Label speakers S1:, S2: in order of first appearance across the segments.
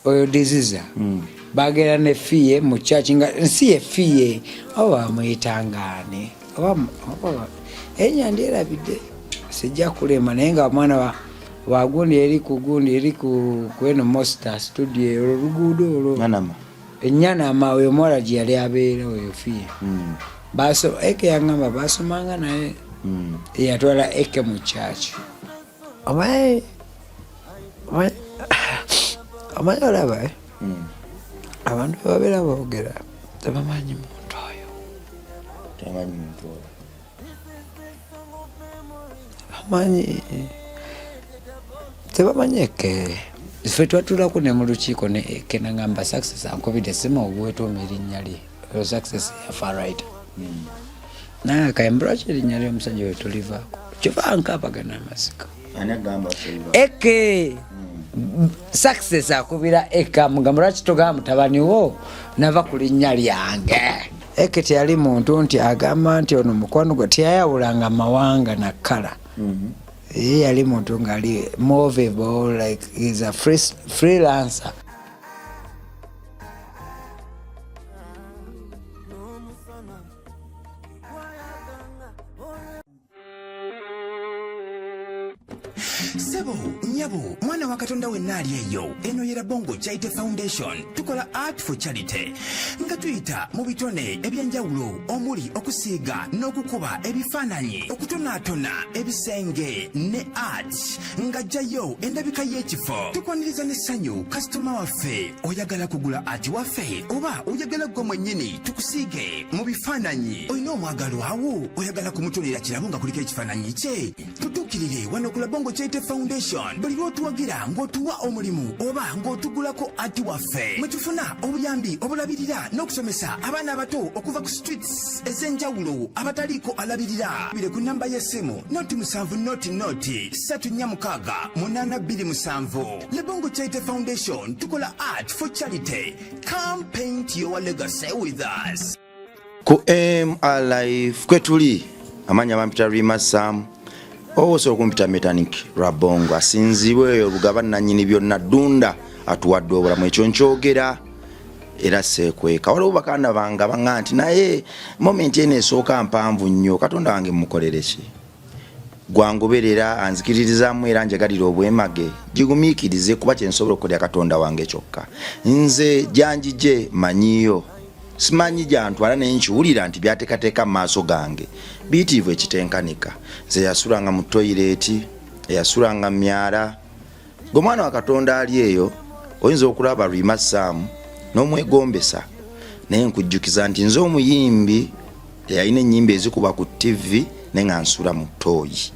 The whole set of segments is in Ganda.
S1: oyo disease bagera ne fiye mu church nga nsi efiye oba muyitangane oba enyandi erabidde sijja kulema naye nga mwana wa gundi eri ku gundi eri ku kweno Monster studio oluguudo olwo Enyanama oyo mwala gye yali abeera oyo fiye baso eke yangamba basomanga naye yatwala eke mu church omaye olaba abantu babeera boogera tebamanyi muntu oyo tebamanyi eke ife twatulako ne mu lukiiko ne eke nangamba Success ankobidde sima obwetuuma erinnya lye oyo Success yafa right naye akayambula ki erinnya ly'omusajja we tulivaako kiva nkapagana amasiko eke Success akubira eka mugamba lwaki togamba mutabani wo nava ku linnya lyange eke teyali muntu nti agamba nti ono mukwano gwe teyayawulanga mawanga na kala yali muntu ngali movable like he's a freelancer.
S2: Sebo, nyabo, mwana wa Katonda wenali eyo. Eno yera Bongo Charity Foundation. Tukola art for charity. Nga tuyita mu bitone ebyenjawulo omuli okusiiga n'okukuba ebifaananyi okutonaatona ebisenge ne art nga jjayo endabika y'ekifo. Tukwaniriza n'essanyu kasitoma waffe oyagala kugula art waffe oba oyagala gwe mwennyini tukusiige mu bifaananyi. Olina omwagalo awo oyagala kumutonera kirabo nga kuliko ekifaananyi kye. Tutuukirire wano ku Bongo Charity Foundation. Buli lw'otuwagira ng'otuwa omulimu oba ng'otugulako ati waffe mwe tufuna obuyambi obulabirira n'okusomesa abaana abato okuva ku streets ez'enjawulo abataliiko alabirira. Bire ku namba y'essimu noti 7 noti 346 Le Bongo Charity Foundation tukola art for charity. Come paint your legacy with us.
S3: Ku Alive kwetuli amanya bampita Rima Sam oso kumpita mechanic Rabongo asinzibwe olugaba nanyini byonna dunda atuwadde obulamu ekyo nkyogera era sekweka waliwo bakanda banga banganti naye moment ene esooka mpanvu nnyo Katonda wange mukolere ki gwangoberera anzikiririzamu era njagalira obwemage gigumiikirize kuba kyensobola okukolera Katonda wange kyokka nze janjije manyiyo simanyi jantwala naye nkiwulira nti byateekateeka mu maaso gange biyitivu ekitenkanika ze yasulanga mu toyireti yasulanga myala gomwana wa Katonda ali eyo oyinza okulaba Rima Sam n'omwegombesa naye nkujjukiza nti nze omuyimbi yalina ennyimba ezikuba ku TV naye nga nsula mu toyi.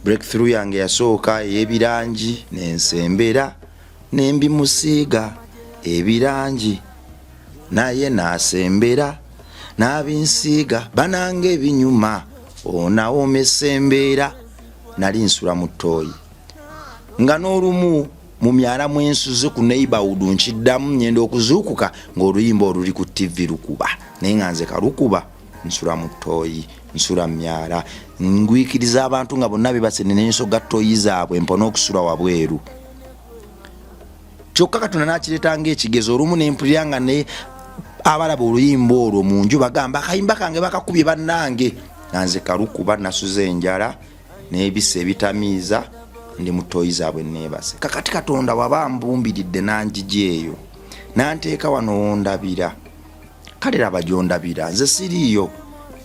S3: Breakthrough yange yasooka ey'ebirangi n'ensembera n'embimusiiga ebirangi naye nasembera n'abinsiiga banange ebinyuma onawo mesembera nali nsula mu toyi nga n'olumu mu myala mwensuze ku neighborhood nkiddamu nyenda okuzuukuka ng'oluyimba oluli ku TV lukuba naye nga nze kalukuba nsula mu toyi nsula myala ngwikiriza abantu nga bonna bebasene n'ensoga toyi zaabwe mpona okusula wabweru kyokka Katonda n'akireetanga ekigezo olumu n'empuliranga ne abalaba oluyimba olwo mu nju bagamba akayimba kange bakakubye bannange nanze kalukuba nasuze enjala n'ebisa ebitamiiza ndi mu toyi zaabwe neebase kakati Katonda waba mbumbiridde nanjije eyo nanteeka wano ndabira kale laba gyondabira nze siriiyo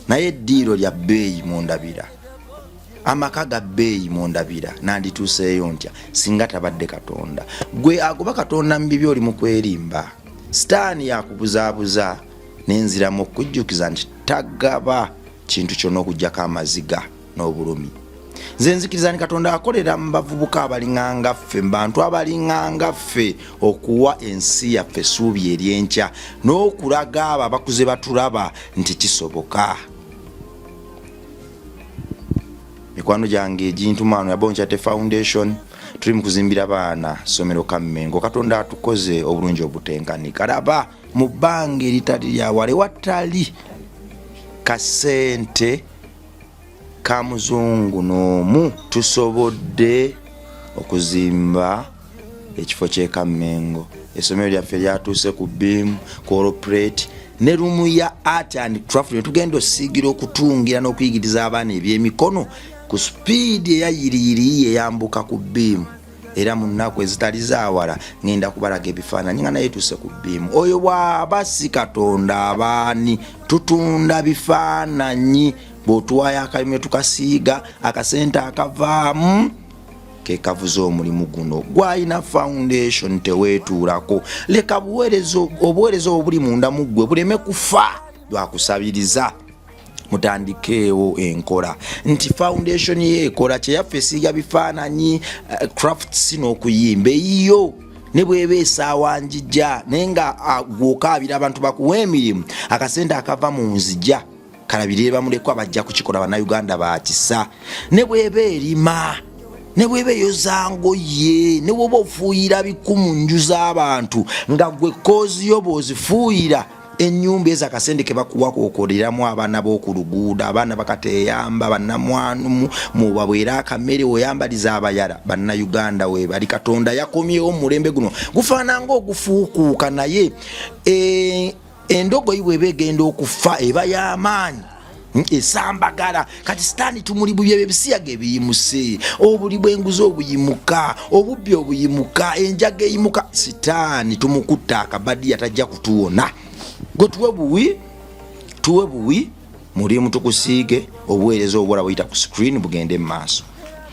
S3: naye eddiiro lya bbeeyi mundabira amaka ga bbeeyi mundabira nandituuseeyo ntya singa tabadde Katonda gwe agoba Katonda mbibi oli mu kwerimba sitaani yakubuzaabuza n'enziramu okujjukiza nti tagaba kintu kyonna okuggyako amaziga n'obulumi nze nzikiriza ni Katonda akolera mu bavubuka abalinganga ffe mu bantu abalinganga ffe okuwa ensi yaffe essuubi ery'enkya n'okulaga abo abakuze batulaba nti kisoboka. Mikwano gyange egintumaano ya Bongo Charity Foundation tuli mu kuzimbira baana ssomero Kammengo Katonda atukoze obulungi obutenkanika laba mu bbange eritali lya wale watali kasente ka muzungu n'omu tusobodde okuzimba ekifo ky'Ekamengo. Essomero lyaffe lyatuuse ku Beam corporate ne rumu ya art and craft ne tugenda osiigira okutungira n'okuyigiriza abaana ebyemikono ku speed eyayiriyiri eyambuka ku Beam. Era mu nnaku ezitali zaawala ngenda kubalaga ebifaananyi nga naye tuuse ku Beam. Oyo bw'aba si Katonda abaani tutunda bifaananyi bw'otuwayo akalime tukasiiga akasente akavaamu ke kavuza omulimu guno. Gwalina foundation teweetuulako. Leka obuweereza obuli munda mu ggwe buleme kufa lwakusabiriza. Mutandikeewo enkola nti foundation yeekola kyeyaffe esiiga bifaananyi crafts n'okuyimba eyiyo ne bw'eba esaawa njija naye nga gwokaabira abantu bakuwa emirimu akasente akava mu nzija kalabirire bamulekwa bajja kukikola bannayuganda bakisa. Ne bw'eba erima ne bw'eba eyoza ngoye ne bw'oba ofuuyira bikumu nju z'abantu nga gwe koozi yo bw'ozifuuyira ennyumba ezo akasente ke bakuwako okoleramu abaana b'oku luguudo abaana bakateeyamba bannamwanu mubabwera akamere oyambaliza abayala. Bannayuganda we bali Katonda yakomyewo mu mulembe guno gufaana ng'ogufuukuuka naye endogoyi bw'eba egenda okufa eba y'amaanyi esambagala. Kati sitaani tumuli bubye ebisiyaga ebiyimuse obuli bw'enguzi obuyimuka obubbi obuyimuka enjaga eyimuka sitaani tumukutta akabadi atajja kutuwona. Gwe tuwe buwi mulimu tukusiige obuweereza obwola buyita ku screen bugende mu maaso.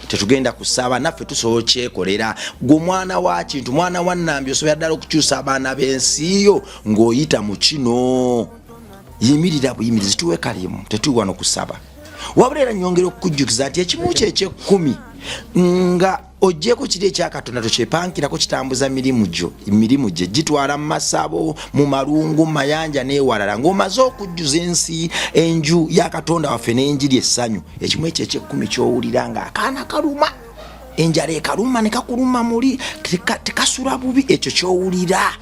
S3: Tetugenda kusaba naffe tusobola kyekolera. Gwe mwana wa kintu mwana wa Nnambi osobola ddala okukyusa abaana b'ensi yo ng'oyita mu kino. Yimirira buyimirizi tuwe kalimu tetuli wano kusaba. Wabula era nyongera okukujjukiza nti ekimu kye eky'ekkumi nga ojjeko kiri ekya Katonda tokyepankirako kitambuza mirimu gye gitwala mu masabo mu malungu mayanja n'ewalala ng'omaze okujjuza ensi enju ya Katonda waffe n'enjiri essanyu. Ekimu ekyo eky'ekkumi ky'owulira nga akaana kaluma enjala ekaluma ne kakuluma muli tekasula bubi ekyo ky'owulira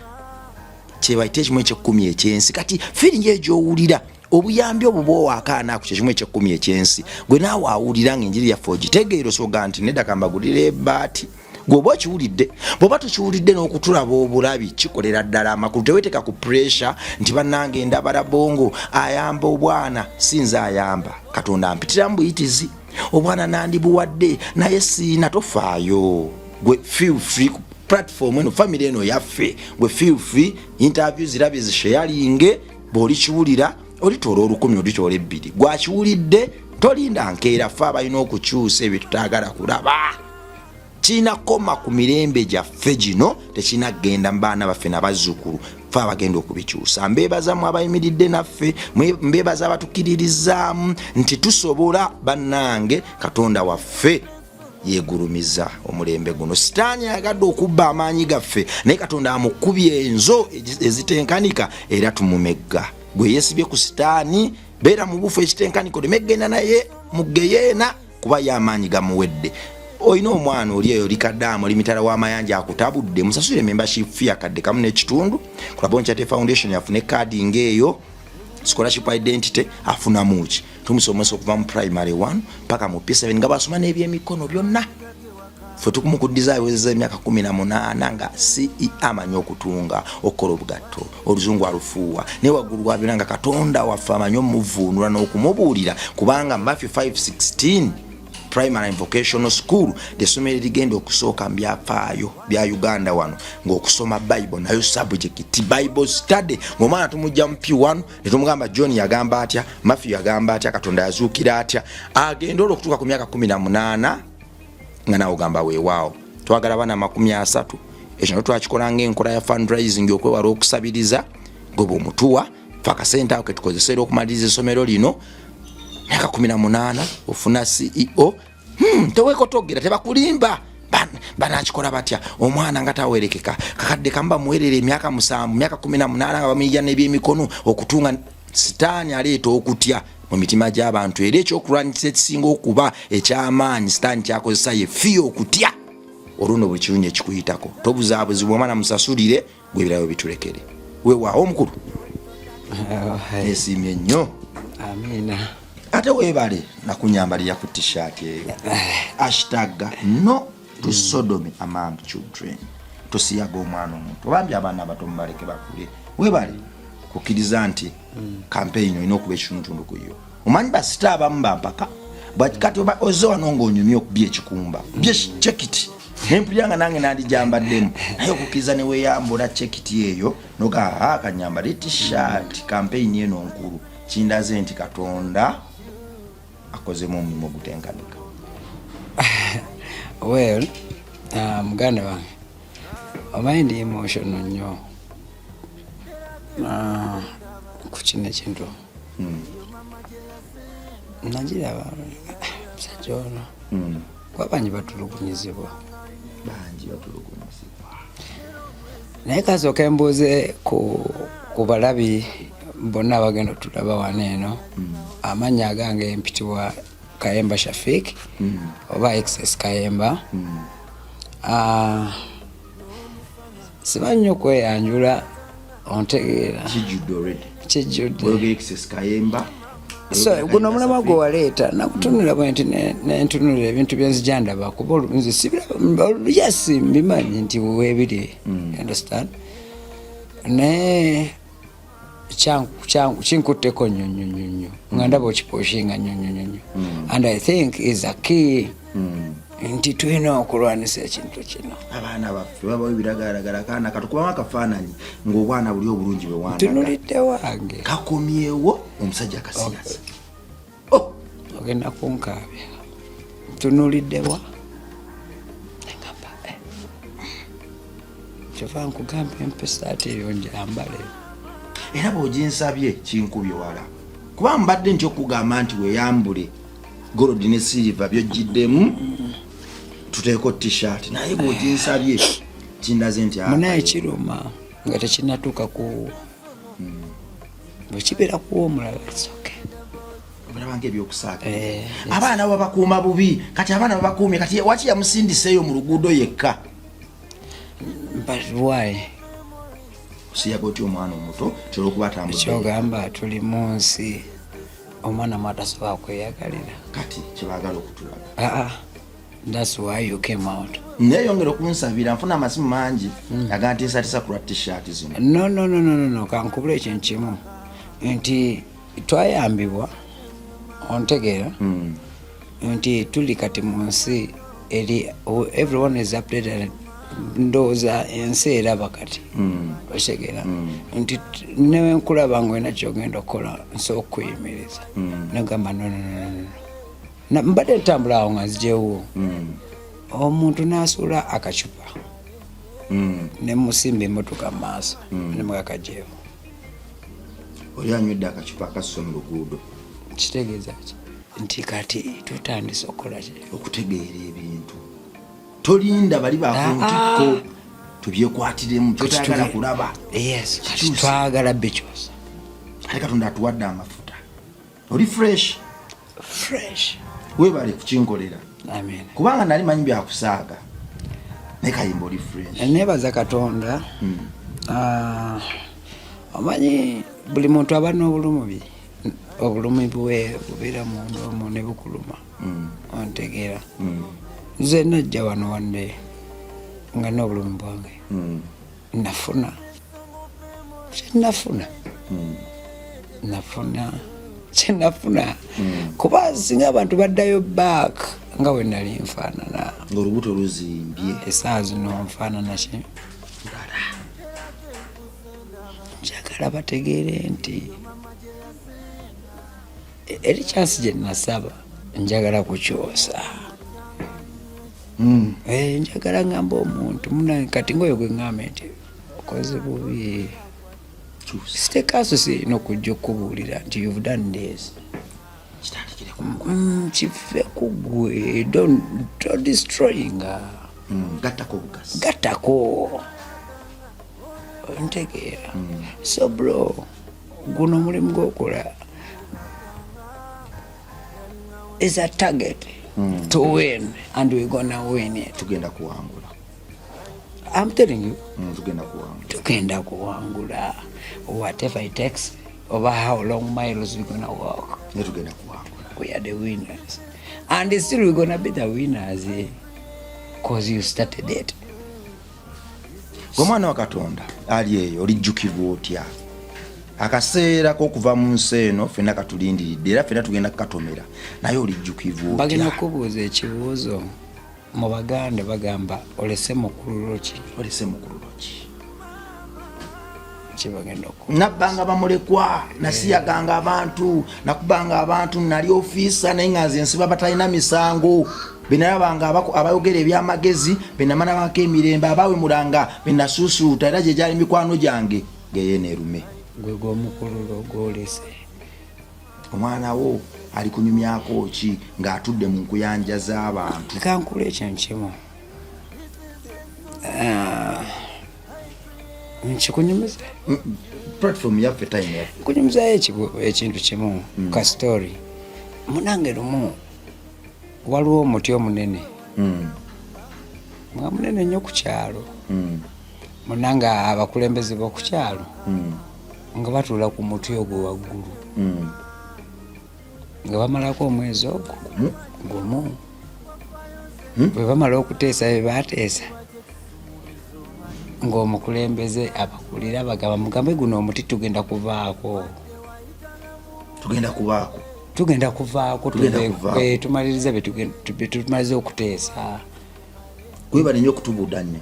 S3: kyebayita ekimu eky'ekkumi ekyensi. Kati feeling egy'owulira obuyambi obubowa akaana ku kimu eky'ekkumi ekyensi gwe naawe awulira ng'enjiri yaffe ogitegeera osobola nti nedda kambagulira ebbaati gweoba okiwulidde. Bw'oba tokiwulidde n'okutulaba obulabi kikolera ddala amakulu. Teweeteka ku pressure nti bannange ndabala bongo ayamba obwana. Sinza ayamba Katonda ampitira mu buyitizi obwana nandibuwadde naye siina tofaayo. Gwe feel free platform eno family eno yaffe gwe feel free interview zirabe zisharinge bw'oli kiwulira olitoola 10 olitoola 2 gwakiwulidde tolinda nkeera ffe abalina okukyusa ebyo tutaagala kulaba. Kina koma ku mirembe gyaffe gino tekina genda mu baana baffe n'abazzukulu ffe abagenda okubikyusa. Mbeebazamu abayimiridde naffe mbeebaza abatukiririzaamu nti tusobola bannange Katonda waffe yeegulumiza omulembe guno. Sitaani ayagadde okubba amaanyi gaffe naye Katonda amukubye enzo ezitenkanika era tumumegga. Gwe yeesibye ku sitaani beera mu bufu ekitenkaniko lemegenda naye mugeyeena kuba y'amaanyi gamuwedde. Oyina omwana oli eyo likaddamu oli mitala w'amayanja akutabudde musasule membership fee akadde kamu n'ekitundu kulaba Onkyate Foundation yafuna ekkaadi ng'eyo scholarship identity afuna muki tumusomesa okuva mu primary 1 paka mu P7 nga basoma n'ebyemikono byonna. Ffe tukumukudiza awezeza emyaka 18 nga CE amanyi okutunga okukola obugatto oluzungu alufuuwa ne waggulu wa byonna nga Katonda waffe amanyi omuvuunula n'okumubuulira kubanga Matthew 5:16 primary and vocational school ly'essomero ligenda okusooka mu byafaayo bya Uganda wano ng'okusoma Bible nayo subject Bible study ng'omwana tumujja mu P1 ne tumugamba John yagamba atya Matthew yagamba atya Katonda yazuukira atya agenda okutuuka ku myaka 18 nga nawe ogamba weewaawo twagala bana 30 ekyo twakikola ng'enkola ya fundraising okwewala okusabiriza gwe omutuwa ffe akasente ako ke tukozesera okumaliriza essomero lino myaka 18 ofuna CEO teweekotogera tebakulimba banakikola batya omwana nga tawerekeka kakadde kamba muwerere emyaka 7 myaka 18 nga bamuyija n'ebyemikono okutunga. Sitaani aleeta okutya mu mitima gy'abantu era ekyokulwanyisa ekisinga okuba eky'amaanyi Sitaani kyakozesa ye ffi okutya oluno buli kirungi ekikuyitako tobuzaabuzibwa omwana musasulire gwe ebirayo bitulekere weewaawo omukulu esiimye nnyo.
S1: Amina.
S3: Ate weebale nakunyambalira ku t-shirt eyo #no to sodomy among children. tosiyaga omwana omuto bambi abaana abato mubaleke bakule webale kukkiriza nti campaign olina okuba ekitundutundu ku yo omanyi basita abamu bampaka bwakati oze wano ng'onyumya okubya ekikumba bye chekiti nempulya nange nandijambaddemu naye okukkiriza ne weeyambula chekiti eyo noga kanyambala t-shirt campaign eno nkulu kindaze nti Katonda akozemu omulimu ogutenkanika.
S1: Well, muganda wange omanyi ndi emotional nnyo ku kino ekintu nagiraba musajja ono kuba bangi batulugunyizibwa naye kasooka embuuze ku balabi bonna abagenda otulaba wano eno amannya agange empitibwa Kayemba Shafik oba Excess Kayemba simanyi nnyo okweyanjula ontegeera kijjudde
S3: Excess Kayemba
S1: so guno omulamwa gwe waleeta nakutunula bwenti nentunula ebintu byenzija ndaba kuba olunzi yes mbimanyi nti weebiri understand naye kinkutteko nnyo nga ndaba okiposhinga nnyo and I think is a key nti tulina okulwanisa ekintu kino
S3: abaana baffe babawo ebiragalalagala kaana katukubamu akafaananyi ng'obwana buli obulungi bwe wandaga
S1: tunulidde wange
S3: kakomyewo omusajja akasiyaza
S1: ogenda kunkaabya tunuliddewa engamba kyova nkugamba empesaati eyo njambale
S3: era bw'oginsabye kinkubye wala kuba mbadde nti okugamba nti weeyambule golodi ne silver by'ojjiddemu tuteeko t-shirt naye bw'oginsabye kindaze nti
S1: munaye kiruma nga tekinnatuuka ku bwe kibeera kuwa omulala kisoke
S3: obalabanga ebyokusaaga abaana babakuuma bubi kati abaana babakuumye kati waki yamusindiseeyo mu luguudo yekka
S1: but why
S3: osiyaga otya omwana omuto kyolwokuba atambudde
S1: ekyogamba tuli mu nsi omwana mwatasobola kweyagalira
S3: kati kyebaagala okutulaga
S1: that's why you came out
S3: neyongera okunsabira nfuna amasimu mangi agantiisatiisa kulwa t-shirt zino
S1: no kankubula ekintu kimu nti twayambibwa ontegeera nti tuli kati mu nsi eri everyone is updated ndowooza ensi eraba kati otegeera nti newenkulaba nga olina kyogenda okukola nsobola okukuyimiriza negamba no mbadde ntambula awo nga nzijewo omuntu n'asuula akacupa nemusimba emmotoka mu maaso nemugakajeewo
S3: oli anywedde akacupa akasusse mu luguudo
S1: kitegeeza ki nti kati tutandise okukola ki
S3: okutegeera ebintu tolinda bali bakuntikko tubyekwatiremu tutayagala kulaba
S1: yes kati twagala bikyusa
S3: kale Katonda atuwadde amafuta oli fresh webale kukinkolera
S1: amen
S3: kubanga nali manyi byakusaaga naye Kayemba oli fresh
S1: nebaza Katonda omanyi buli muntu aba n'obulumi obulumi bwe bubeera munda omwo ne bukuluma ontegeera nze najja wano wande nga n'obulumi bwange kyenafuna kuba singa abantu baddayo back nga we nali nfaanana
S3: ng'olubuto luzimbye
S1: esaawa zino nfaanana ki njagala bategeere nti eri kyansi gye nasaba njagala kukyosa njagala ngamba omuntu munange kati ngoyo gwe ngamba nti okoze bubi sitekaso sirina okujja okubuulira nti you've done this kive ku gwe don't destroyinga gattako ntegeera so bro guno omulimu gwokola is a target to win and we're gonna win it.
S3: Tugenda kuwangula.
S1: I'm telling you.
S3: Tugenda
S1: kuwangula. Whatever it takes, over how long miles we're gonna walk.
S3: Tugenda kuwangula.
S1: We are the winners. And still we're gonna be the winners because you started it.
S3: Omwana wa Katonda ali eyo olijjukirwa otya akaseera k'okuva mu nsi eno ffenna katulindiridde era ffenna tugenda kukatomera naye olijjukirwa otya?
S1: Bagenda kubuuza ekibuuzo mu Baganda bagamba olese mukululo ki?
S3: Olese mukululo ki?
S1: Kibagenda
S3: nabbanga bamulekwa nasiyaganga abantu nakubanga abantu nali ofiisa naye nga nze nsiba batalina misango benalabanga abayogera ebyamagezi benamanabako emirembe abawemulanga benasuusuuta era gye gyali mikwano gyange geye neerume
S1: gwe gw'omukululo gwolese.
S3: Omwana wo ali kunyumyako ki ng'atudde mu nkuyanja z'abantu?
S1: Kankula ekintu kimu nkikunyumiza
S3: platform yaffe time yaffe
S1: kunyumizayo ekintu kimu ka story. Munange lumu waliwo omuti omunene nga munene nnyo ku kyalo. Munange abakulembeze b'oku kyalo nga batuula ku muti ogwo waggulu nga bamalako omwezi ogwo gumu. Bwe bamala okuteesa bye baateesa ng'omukulembeze abakulira bagamba mugambe guno omuti tugenda kuvaako tumalirize bye tumalize okuteesa.
S3: Kwebale nnyo okutubuudanya.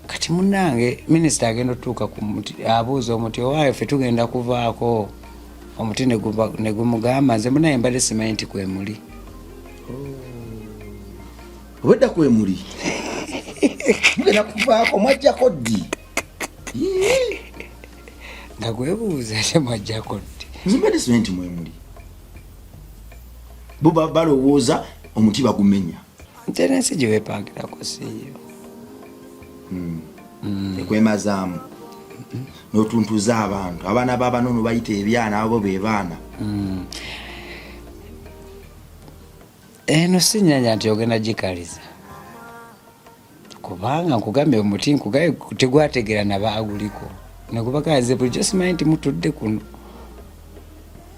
S1: Kati munnange minisita agenda otuuka ku muti abuuza omuti owaayo ffe tugenda kuvaako. Omuti ne gumugamba nze munaye mbadde simanyi nti kwemuli.
S3: Obedda kwemuli mugenda kuvaako mwajjako ddi?
S1: Nga gwebuuza ate mwajjako ddi?
S3: Nze mbadde simanyi nti mwemuli. Bo balowooza omuti bagumenya.
S1: Nte n'ensi gye weepangirako siiyo.
S3: Ekwemazaamu n'otuntuza abantu abaana b'abanono bayita ebyana abo be baana.
S1: Eno si nnyanja nti ogenda gikaliza kubanga nkugambye omuti nkugaye tegwategeera nabaaguliko ne gubakaze bulijjo simanyi nti mutudde kuno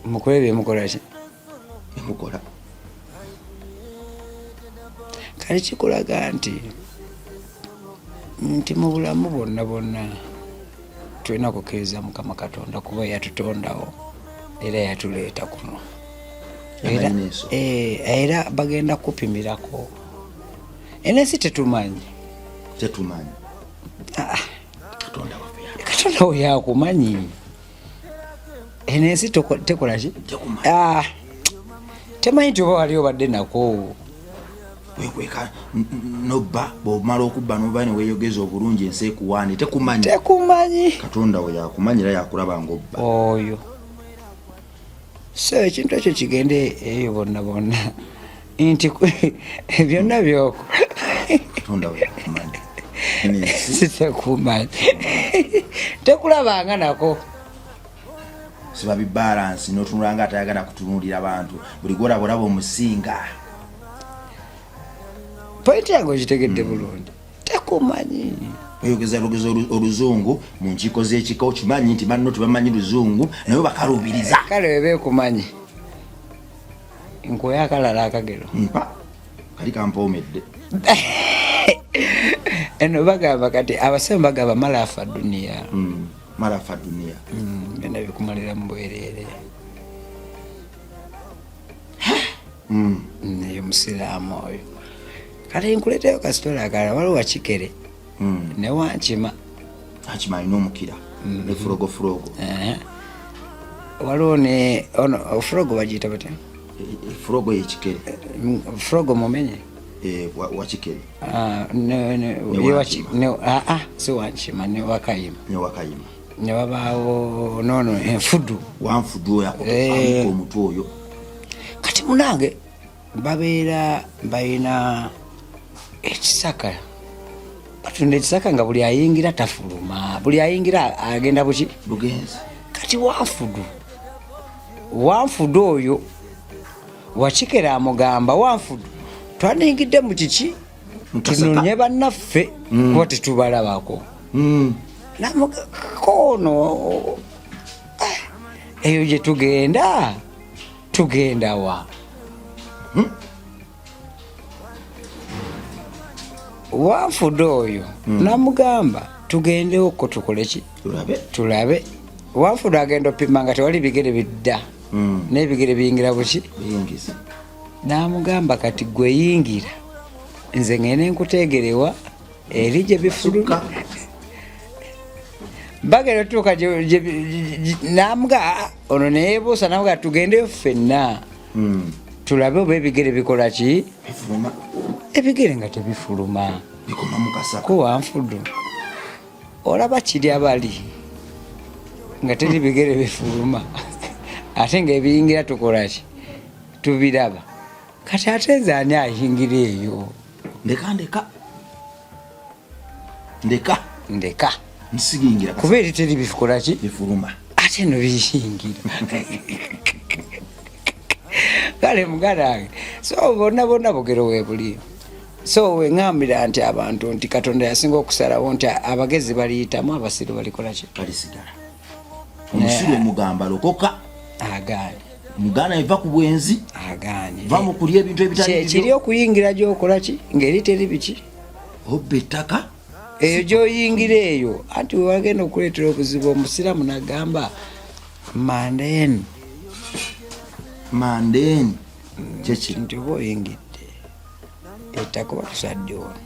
S1: mukole byemukola ki
S3: emukola.
S1: Kale kikulaga nti mu bulamu bonna tulina kukkiriza Mukama Katonda kuba yatutondawo era yatuleeta kuno era bagenda kupimirako. Ensi tetumanyi Katonda we yakumanyi. Ensi tekola ki temanyi nti oba wali obadde nako
S3: wekweka nobba bw'omala okubba n'oba ne weeyogeza obulungi ensi ekuwaane tekumanyi Katonda we yakumanyi era yakulaba ng'obba
S1: oyo. So ekintu ekyo kigende eyo bonna nti byonna byoko
S3: Katonda we yakumanyi
S1: sitekumanyi tekulabanga nako
S3: siba bibalansi n'otunula nga atayagala kutunuulira abantu buli gwolaba omusinga.
S1: Pointi yange okitegedde bulungi tekumanyi.
S3: Oyogeza oluzungu mu nkiiko z'ekika okimanyi nti banno tebamanyi luzungu naye bakalubiriza.
S1: Kale webeekumanyi nkoya akalala akagero
S3: kali kampoomedde.
S1: Eno bagamba kati abasembe bagamba malafa duniya.
S3: Malafa duniya
S1: byonna bikumalira mu bwereere. Eyo musiraamu oyo. Kale nkuleeteyo kasitola akalala waliwo Wakikere ne Wankima
S3: alina omukira ne furogo
S1: waliwo ne furogo bagiyita batya?
S3: Furogo y'Ekikere.
S1: Furogo mumenye
S3: Wakikere
S1: si Wankima ne Wakayima ne wabaawo nono Enfudu.
S3: Wanfudu oyo omutwe oyo.
S1: Kati munange babeera balina ekisaka batunda ekisaka nga buli ayingira tafuluma buli ayingira agenda buki
S3: bugenzi.
S1: Kati Wanfudu oyo Wakikere amugamba Wanfudu twaningidde mu kiki tunonye bannaffe kuba tetubalabako namugakono eyo gye tugenda wa Wanfudu oyo namugamba tugende okko tukole ki tulabe. Wanfudu agenda opima nga tewali bigere bidda n'ebigere biyingira buki
S3: biyingiza.
S1: Namugamba kati gwe yingira nze ngene nkutegerewa eri gye bifuluma bagera tuka namuga ono neyebuusa namuga tugendeyo ffenna tulabe oba ebigere bikola ki
S3: bifuluma.
S1: ebigere nga tebifuluma
S3: bikoma mukasa
S1: ko Wanfudu olaba kiri abali nga teri bigere bifuluma ate nga ebiyingira tukola ki tubiraba kati ate nze ani ayingira eyo ndeka
S3: nsigingira
S1: kubeera teri bikola ki
S3: bifuluma
S1: ate no biyingira kale muganange so bonna bogero webuliyo so weŋambira nti abantu nti Katonda yasinga okusalawo nti abagezi baliyitamu abasiru balikola ki
S3: balisigala. Omusiru omugamba lokoka
S1: agaanye
S3: mugana eva ku bwenzi
S1: agaanye
S3: va mu kulya ebintu ebitali
S1: kiri okuyingira gy'okola ki ngeri teri biki
S3: obba ettaka
S1: eyo gy'oyingira eyo anti wewagenda okuleetera obuzibu omusiramu nagamba mandeni
S3: kyeki
S1: nti oba oyingidde ettaka oba tusadde ono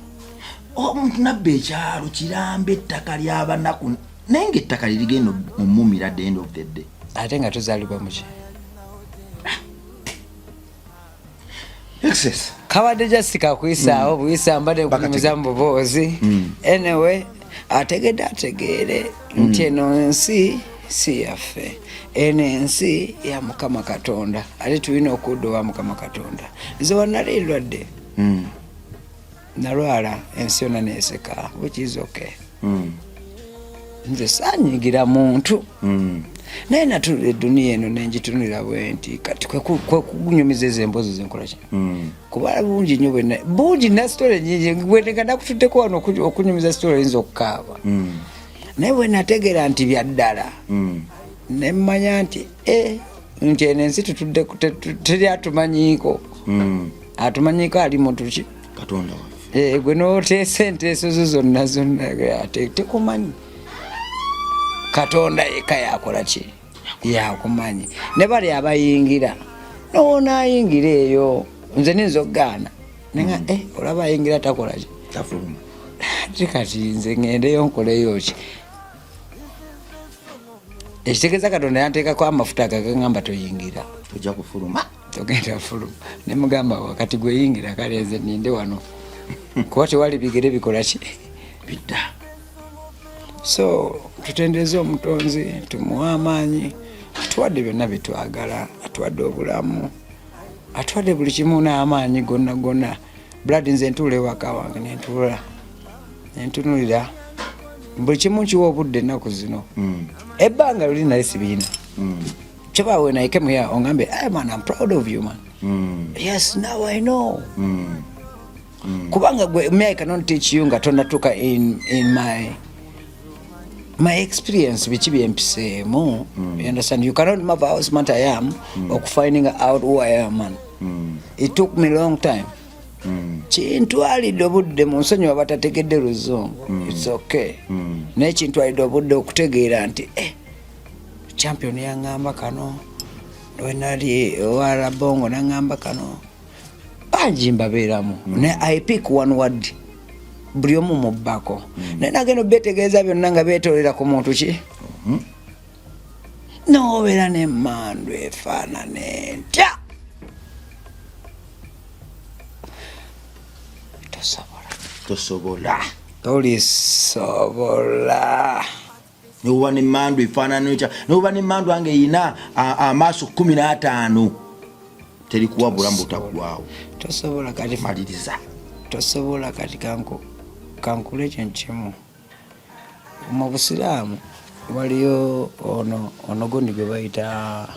S3: omuntu nabba ekyalo kiramba ettaka ly'abanaku naye ng'ettaka lirigenda omumira at the end of the day
S1: ate nga tuzaalibwa muki
S3: excess
S1: kabadde jasika kuyisaawo buyisa mbadde nkunyumiza mu buboozi anyway ategeere nti eno ensi si yaffe eno ensi ya Mukama Katonda ate tulina okudda owa Mukama Katonda. Nze wanali ndwadde nalwala ensi yonna neeseka which is okay. Nze saanyigira muntu naye natulira eduniya eno nengitunulira bwe nti kati kwe kunyumiza ezo emboozi zenkola ki kuba bungi nnyo bungi na sitole nyingi bwenenga nakutuddeko wano okunyumiza sitole yinza okukaaba naye bwe nategeera nti byaddala nemmanya nti nti eno ensi tutudde teri atumanyiiko atumanyiiko ali muntu ki
S3: Katonda waffe
S1: gwe nooteesa enteeso zo zonna ate tekumanyi Katonda yekka yakola ki yakumanyi ne bali abayingira nowonaayingira eyo nze ninza okugaana nenga olaba ayingira takola ki
S3: tafuluma
S1: ate kati nze ngendeyo nkoleyo ki ekitegeeza Katonda yanteekako amafuta agagamba toyingira
S3: tojja kufuluma
S1: togenda fuluma ne mugamba wakati gweyingira kale nze ninde wano kuba tewali bigere bikola ki
S3: bidda.
S1: So tutendereze omutonzi tumuwe amaanyi atuwadde byonna byetwagala atuwadde obulamu atuwadde buli kimu n'amaanyi gonna blood nze ntuula ewaka wange nentunulira buli kimu nkiwa obudde ennaku zino ebbanga luli naye sibiina kyobaawe nayike muya ongambe man I'm proud of you man yes now I know kubanga me I cannot teach you nga tonatuuka in my experience biki byempiseemu you understand you cannot map how smart I am or finding out who I am man it took me long time kintwalidde obudde mu nsonyi wabatategedde luzungu it's okay naye kintwalidde obudde okutegeera nti champion yaŋŋamba kano wenali owala bongo naŋŋamba kano bangi mbabeeramu naye I pick one word buli omu mubbako naye nagenda betegeeza byonna nga beetolera ku muntu ki nobeera n'emmandu efaanane ntya
S3: tosobola
S1: tolisobola
S3: noba nemmandu efaanana ekya noba nemmandu ange eyina amaaso 15 terikuwa bulamu butaggwawo
S1: tosobola kati
S3: maliriza
S1: tosobola kati kankule kintu kimu mu Busiraamu waliyo ono gundi gwe bayita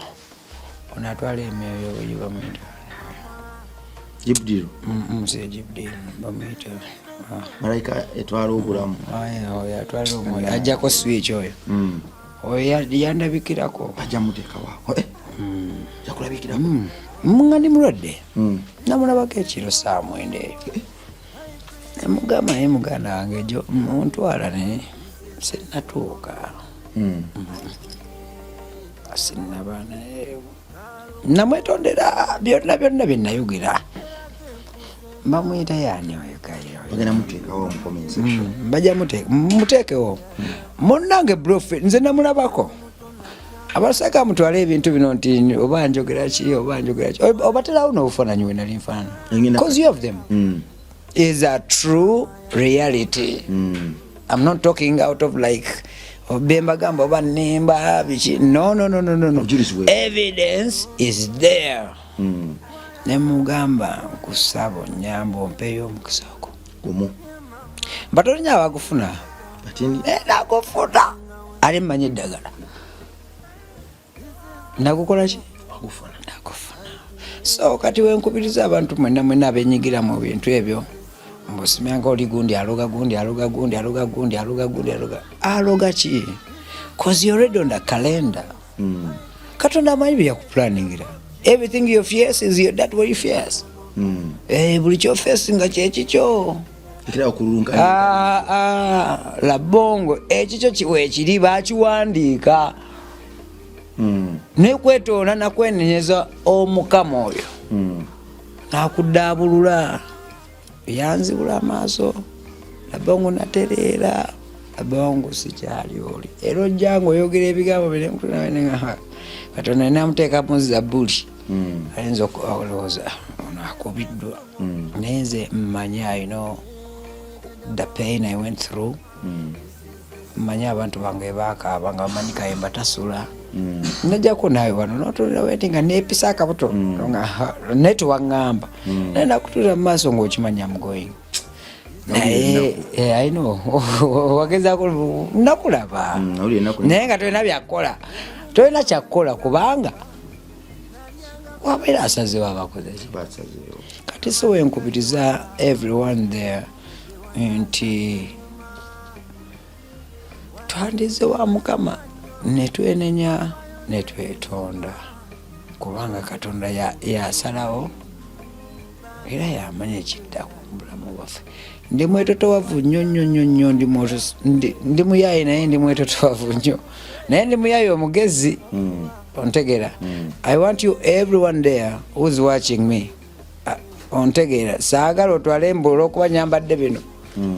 S1: ono atwala emyoyo oyo bamuyita
S3: Jibril
S1: si Jibril bamuyita
S3: malayika etwala obulamu
S1: oyo atwala omwoyo ajjako switch oyo oyo yandabikirako
S3: ajja muteekawo yakulabikirako
S1: nga ndi mulwadde namulabako ekiro saa 9 eyo Mugamba naye muganda wange jo muntwala ne sinatuuka. Sinnaba naye namwetondera byonna bye nayogera. Bamuyita yaani oyo Kairo.
S3: Bagenda muteekawo mu comment section.
S1: Bajja muteekewo. Munnange Bluefield nze namulabako. Abasaka mutwala ebintu bino nti oba njogera ki. Obaterawo n'obufaananyi we nali nfaana. Because you have them. Is a true reality. I'm not talking out of like Bemba gamba oba nemba bichi. No. Evidence is there. Nemugamba kusabo nyambo mpeyo mukisako.
S3: Gumu.
S1: Batolinya abakufuna.
S3: Batini.
S1: Nakufuna. Ali mmanyi ddagala. Nakukola ki?
S3: Nakufuna.
S1: So kati wenkubiriza abantu mwena abenyigira mu bintu ebyo. Mbosimyanga oli gundi aloga chi? Cause you're already on the calendar. Katonda amanyi bya kuplaningira. Everything you face is that way you face. Buli kyo face nga kyekicho.
S3: Ikira okulunga.
S1: La bongo ekicho kiwe kiri bakiwandiika. Nekwetoola nakwenenyeza omukama oyo. Nakuddabulula. Yanzibula amaaso. Labongo natereera. Labongo sikyali oli. Ero jangu oyogera ebigambo bine mutuna Katonda namuteeka mu Zabbuli. Ayinza okulowooza ono akubiddwa. Nenze mmanya I know the pain I went through. Mmanya abantu bange baakaaba nga bamanyi Kayemba tasula. Najjako naawe wano n'otulira wetinga neepisa akabuto naye tewaŋŋamba. Naye nakutulira mu maaso ng'okimanya I'm going. Naye I know wagezaako nakulaba. Naye nga tolina byakukola. Tolina kyakukola kubanga wabeera asazeewo abakoze ki. Kati so wenkubiriza everyone there nti twandize wa Mukama netwenenya netwetonda kubanga Katonda yasalawo era yamanya ekidda ku bulamu bwaffe. Ndi mwetotowavu nnyo ndi muyaye naye ndi mwetotowavu nnyo naye ndi muyaye omugezi. Ontegera. I want you everyone there who's watching me. Ontegera saagala otwale embula okuba nyambadde bino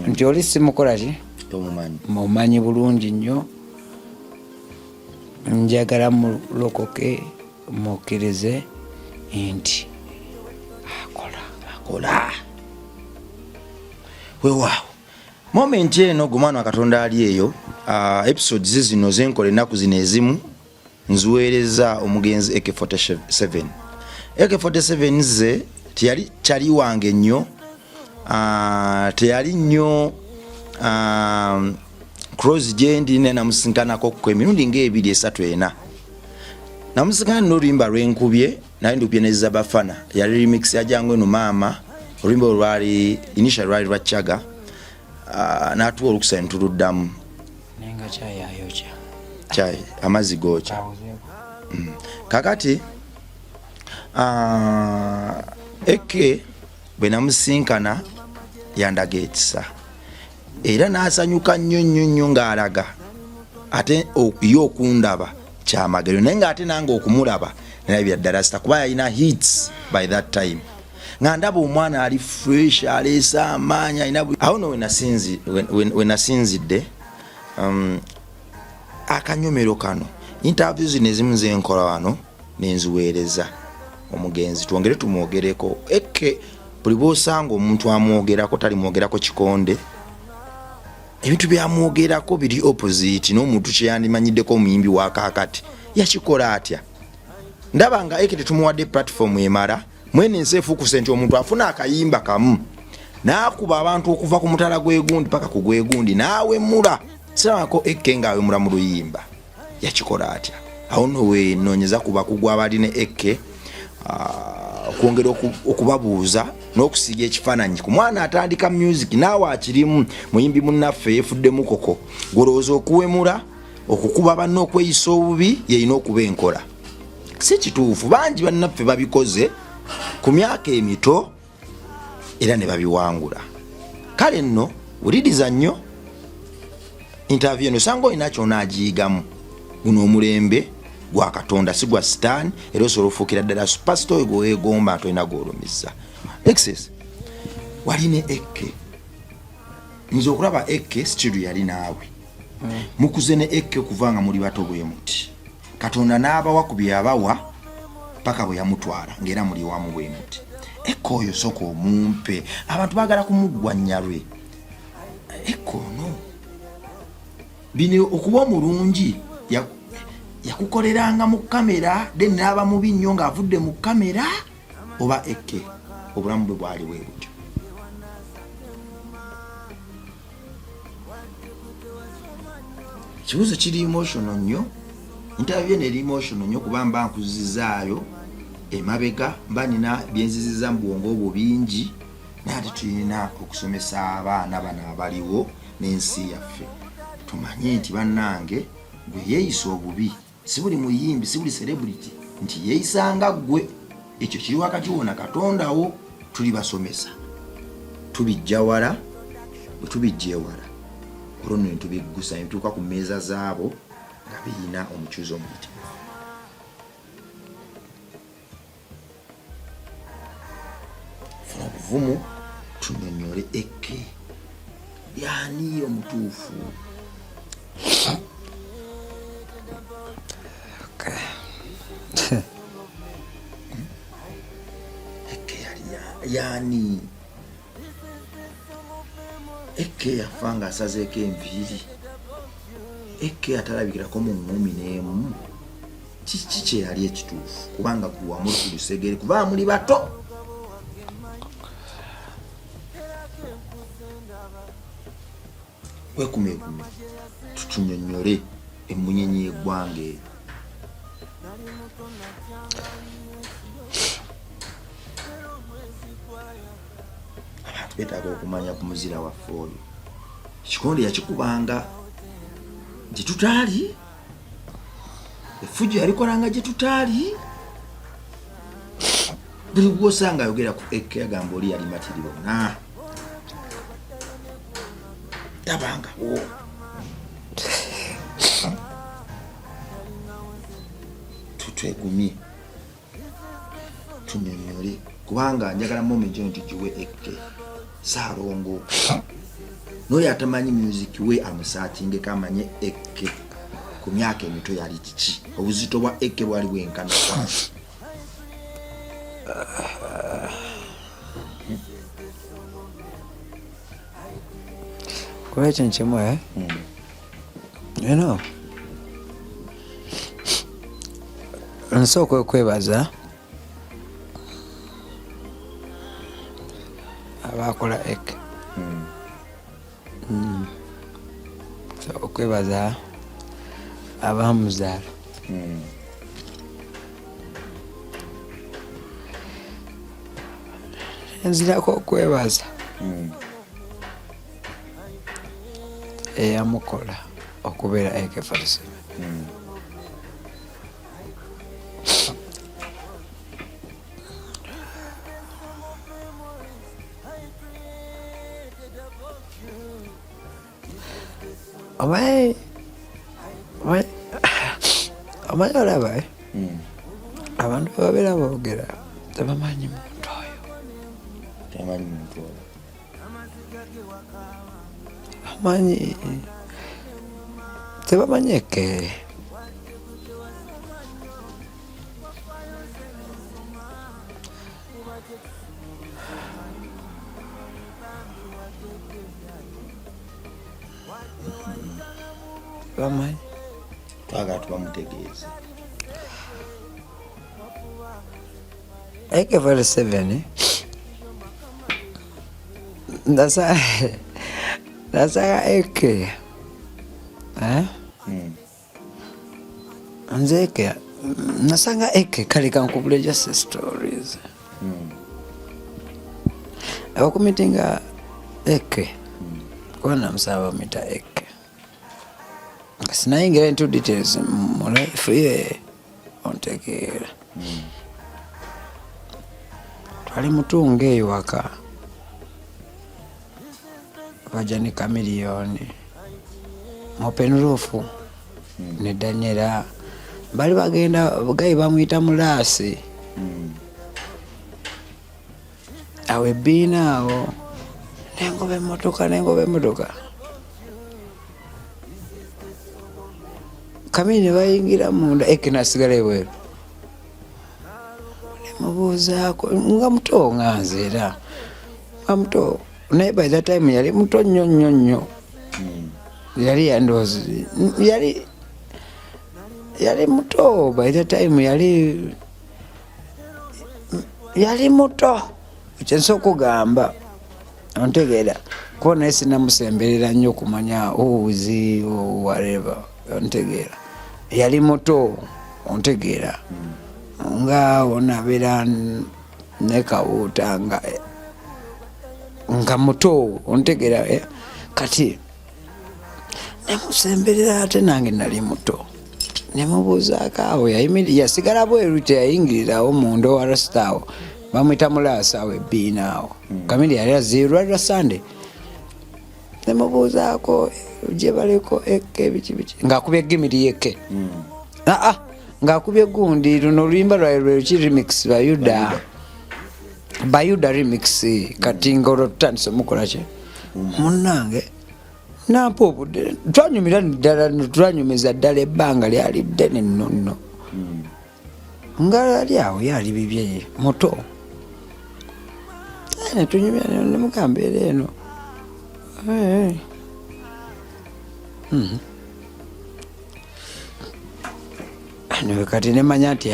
S1: nti oli simukola ki mumanyi bulungi nnyo. Njagala mulokoke mukkirize nti akola
S3: weewaawo moment eno gumwana Katonda ali eyo. Episodes zino zenkola ennaku zino ezimu nziweereza omugenzi AK47. AK47 ze teyali kyali wange nnyo. Teyali nnyo cross jendi namusinkanako ku emirundi ng'ebiri esatu ena. Namusinkana n'oluyimba lwenkubye naye ndupye neza bafana yali remix ya Jangu eno maama. Oluyimba lwali initial lwali lwa Chaga. N'atuwa olukusa ntuluddamu.
S1: Nenga chai ayocha.
S3: Chai amazzi gocha. Kakati Eke bwe namusinkana yandaga ekisa era n'asanyuka nnyo ng'alaga ate yo okundaba kyamagero naye ng'ate nange okumulaba nalabira ddala sita kuba yalina hits by that time nga ndaba omwana ali fresh aleesa amaanyi alina awo no we nasinzidde akanyomero kano interviews nezimu zenkola wano nenziweereza omugenzi twongere tumwogereko. Eke buli bw'osanga omuntu amwogerako tali mwogerako kikonde ebintu byamwogerako biri opposite n'omuntu kyeyandimanyiddeko omuyimbi wa kaakati yakikola atya. Ndaba nga Eke tetumuwadde platform emala mwene nseefukuse nti omuntu afuna akayimba kamu n'akuba abantu okuva ku mutala gw'egundi paka ku gw'egundi n'awemula sirabako Eke ng'awemula mu luyimba yakikola atya. Awo nowe noonyeza kuba kugwa abalina Eke kwongera okubabuuza n'okusiiga ekifaananyi ku mwana atandika music naawe akirimu muyimbi munnaffe yeefuddemu koko golowooza okuwemula okukuba banne okweyisa obubi yeyina okuba enkola. Si kituufu bangi bannaffe babikoze ku myaka emito era ne babiwangula. kale nno wuliriza nnyo interview eno sanga olina kyonaagiyigamu. Guno omulembe gwa Katonda si gwa sitaani, era osobola ofuukira ddala superstar gwe weegomba nti olina gw'olumizza. Excess waline Ekke, nze okulaba Ekke still yali naawe mukuze ne Ekke okuva nga muli bato bwe muti. Katonda n'abawa ku byabawa paka bwe yamutwala ng'era muli wamu bwe muti. Ekke oyo soka omumpe, abantu baagala kumuggwanya lwe. Ekke ono bino okuba omulungi yakukoleranga mu kamera then n'aba mubi nnyo ng'avudde mu kamera, oba Ekke obulamu bwe bwali bwe butyo. Kibuzo kiri emotional nnyo, interview eri emotional nnyo kuba mba nkuzizaayo emabega, mba nina byenziziza mu bwongo obwo bingi, naye ate tulina okusomesa abaana bano abaliwo n'ensi yaffe. Tumanye nti bannange gwe yeeyisa obubi, si buli muyimbi, si buli celebrity nti yeeyisanga gwe. Ekyo kiri wakati wo na Katondawo. Tuli basomesa, tubijja wala, bwe tubijja ewala olwo nno ne tubiggusa ne bituuka ku mmeeza zaabo nga birina omukyuzi omuyitirivu. Funa obuvumu tunnyonnyole Ekke yaani omutuufu. Ekke yali yaani Ekke yafa nga asazeeko enviiri. Ekke atalabikirako mu ŋŋumi n'emu. Kiki kye yali ekituufu kubanga gwe wamuli ku lusegere kuba muli bato. Wekumeekume tutunnyonnyole emmunyenyi y'eggwanga eyo. Abantu beetaaga okumanya ku muzira waffe oyo. Kikonde yakikubanga gye tutaali, effujjo yalikolanga gye tutaali. Buli gw'osanga ayogera ku Ekke agamba oli yali matiribona. Tabangawo. Tutwegumye tunnyonnyole kubanga njagala moment nti giwe Ekke Ssaalongo. N'oyo atamanyi music we amusaatingeko amanye Ekke ku myaka emito yali kiki, obuzito bwa Ekke bwali bwenkana.
S1: Kuba ekyo nkimu you know, nsooka okwebaza abakola Ekke. Okwebaza abamuzaala. Nzirako okwebaza eyamukola okubeera AK47. Omanyi olaba abantu babeera boogera tebamanyi muntu oyo. Amanyi tebamanyi Ekke. Bamanyi
S3: twagala tubamutegeeze.
S1: AK47 nasanga Ekke nze Ekke nasanga Ekke kale kankubule just stories abakumitinga Ekke kuba namusaba bamuyita Ekke. Sinayingira into details mu life ye ontegeera. Twali mutunga eyo waka Bajani Chameleone, Open Roof, ne Daniela bali bagenda gayi bamuyita Mulaasi awe bina awo nengobe motoka Kamini bayingira munda ekinasigala ebweru nemubuuzaako nga muto nganze era nga muto naye by that time yali muto nnyo yali yandozi yali muto by that time yali muto kyenso okugamba ontegeera ko naye sinamusemberera nnyo okumanya uzi whatever ontegeera yali muto ontegeera nga onabeera nekawuuta nga muto ontegeera kati nemusemberera ate nange nali muto nemubuuzaako awo yasigala bweru teyayingirirawo munda owarasitaawo bamwita Mulaasi awo ebbiina awo Kamili yali aziirwa lwa Sunday nemubuuzaako gye baliko eke biki ng'akubye gimiri yeke ng'akubye gundi luno oluyimba lwaye lweruki remix Bayuda remix kati nga olwo tutandise omukola ki munnange nampa obudde twanyumira ddala twanyumiza ddala ebbanga lyali ddene nno nga yali awo yali bibye muto netunyumira nemugamba era eno niwe kati nemanya nti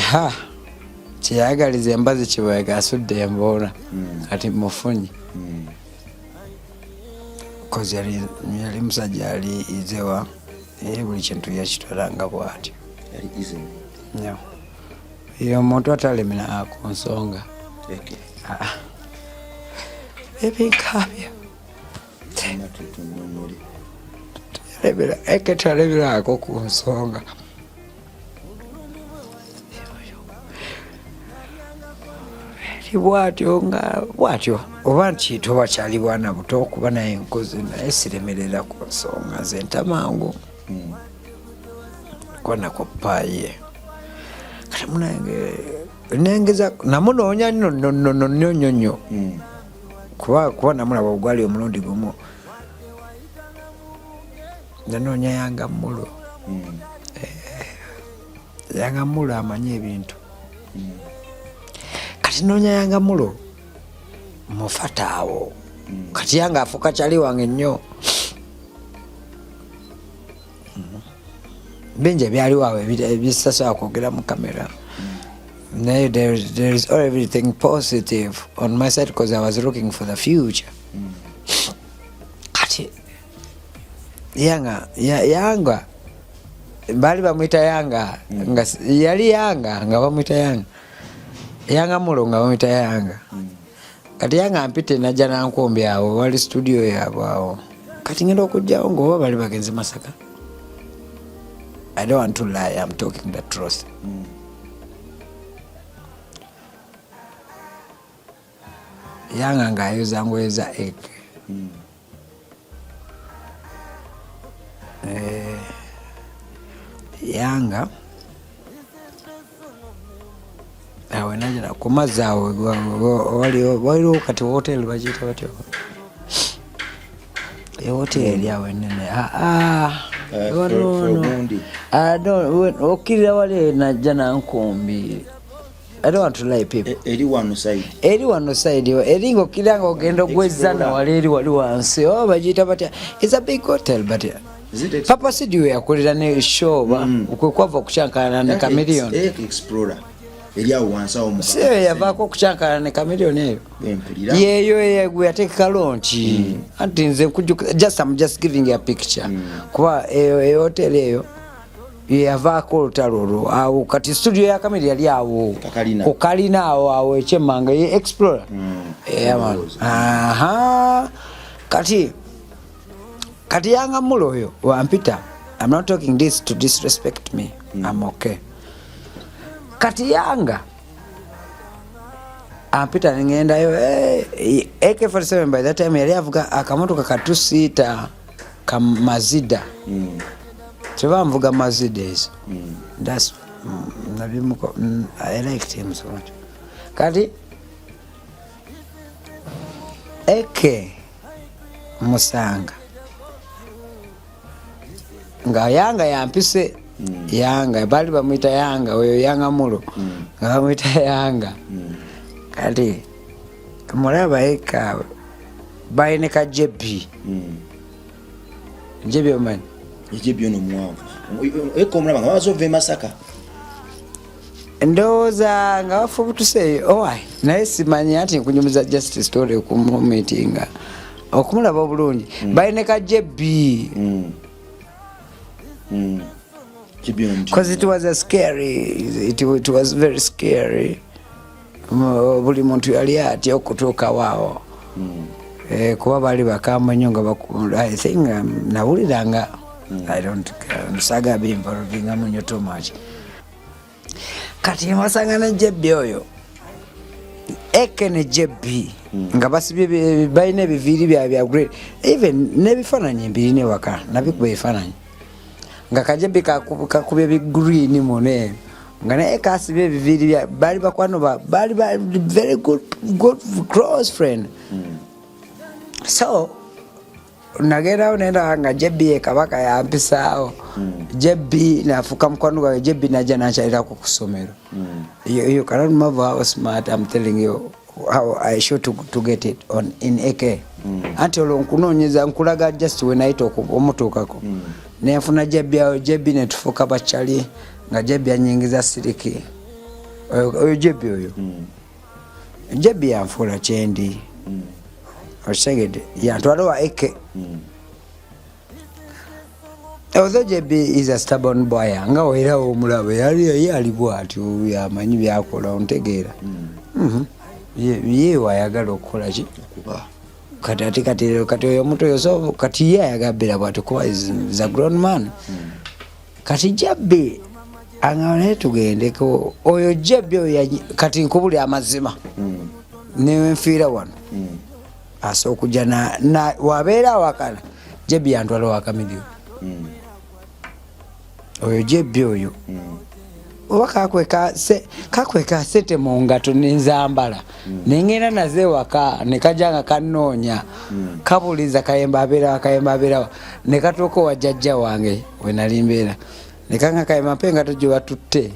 S1: kyeyagaliza embazi kibwega asudde emboona kati mufunye kozi yali musajja yali izewa buli kintu yakitwalanga bw'atyo yo omuntu atalemera ku nsonga ebinkabya taleberaako ku nsonga bwatyo oba nti toba kyali bwana buto okuba naye nkozi naye siremerera ku nsonga nze ntamangu kwanako paaye kati munange nengeza namunoonya nnyo kuba namulaba ogwali omulundi gumu nanoonya yanga mulo yanga mulo amanye ebintu kati noonya yanga mulo mufataawo kati yanga afuuka kyali wange nnyo bingi ebyaliwo awo ebisasobola kwogera mu kamera naye there is everything positive on my side because I was looking for the future kati yanga bali bamwita yanga nga yali yanga nga bamwita yanga mulo nga bamwita yanga kati yanga mpite najja nankombi awo wali studio yaabwe awo kati ngenda okujjawo ng'oba bali bagenze Masaka. I don't want to lie, I'm talking the truth. Yanga ngayuza ngweza eke. Yanga awe najira kumaza awe waliwo kati hotel bajita batyo. Hotel yawe nene okirira wali najja nankumbi. I don't want to lie people.
S3: Eri wano side. Eri ngokirira ngogenda gwezana wali eri wali wansi. Oh bajita batya. It's a big hotel but Papa Sidiwe yakolera ne show ba ukwava kuchankana ne Chameleone.
S2: Explorer. Eri awo wansi awo muka.
S1: Siwe yavako kuchankana ne Chameleone eyo.
S2: Empulira.
S1: Yeyo gwe yateeka launch. Anti nze kujuka I'm just giving you a picture. Kwa hotel eyo yavako lutalolo awo kati studio ya Chameleone yali awo. Kukalina awo echemanga ye Explorer. Man. Kati yanga mulo oyo wampita. I'm not talking this to disrespect me. I'm okay. Kati yanga ampita ngendayo AK47 by that time yali avuga akamotoka ka 2-seater ka Mazda. Tebamvuga Mazda is. That's nabimuko I liked him so much. Kati AK Musanga nga Yanga yampise Yanga bali bamwita Yanga oyo Yanga mulo nga bamwita Yanga kati mulaba eka bayine ka JB JB oman
S3: JB ono mwavu eko mulaba nga bazove Masaka
S1: ndoza nga bafubutuse owai naye simanyi ati kunyumiza justice story ku meeting okumulaba obulungi bayine ka JB because it was a scary it was very scary buli muntu yali ati okutuuka waawo kuba bali bakamba nnyo nga bakunda I think nawuliranga I don't nsaga bimvaluvinga munyo too much kati masanga ne JB oyo Eke ne JB nga basibye bayina ebiviri bya great even nebifananyi mbirine waka nabikuba ebifananyi nga kajebe kakubye bi green mone nga ne Eke asibye ebiviri bya bali bakwano bali very good close friend so nagera nenda nga JB kabaka yampisao JB nafuka mkwano gwa JB naja nachalira ku kusomero you cannot move how smart I'm telling you how I should to get it on in Eke until nkunonyeza nkulaga just when I talk omutokako nefuna JB netufuka bachali nga JB anyingiza siriki oyo JB oyo JB yamfula chendi osegede yantwalo wa Eke although JB is a stubborn boy nga wera omulabe yali bwati yamanyi byakola ontegeera ye wayagala okukola ki kati oyo omuntu oyo so kati ye ayagabira bwati kuba is a grown man kati JB angane tugendeko oyo JB oyo kati nkubuli amazima newe nfiira wano asokujja na wabeera wakala JB yantwala wakamilio oyo JB oyo kakweka sete mungato ninzambala nengena naze waka nekajanga kanonya kabuliza kayemba abera nekatoko wajajja wange wenalimbera nekanga kayemba penga tojo watutte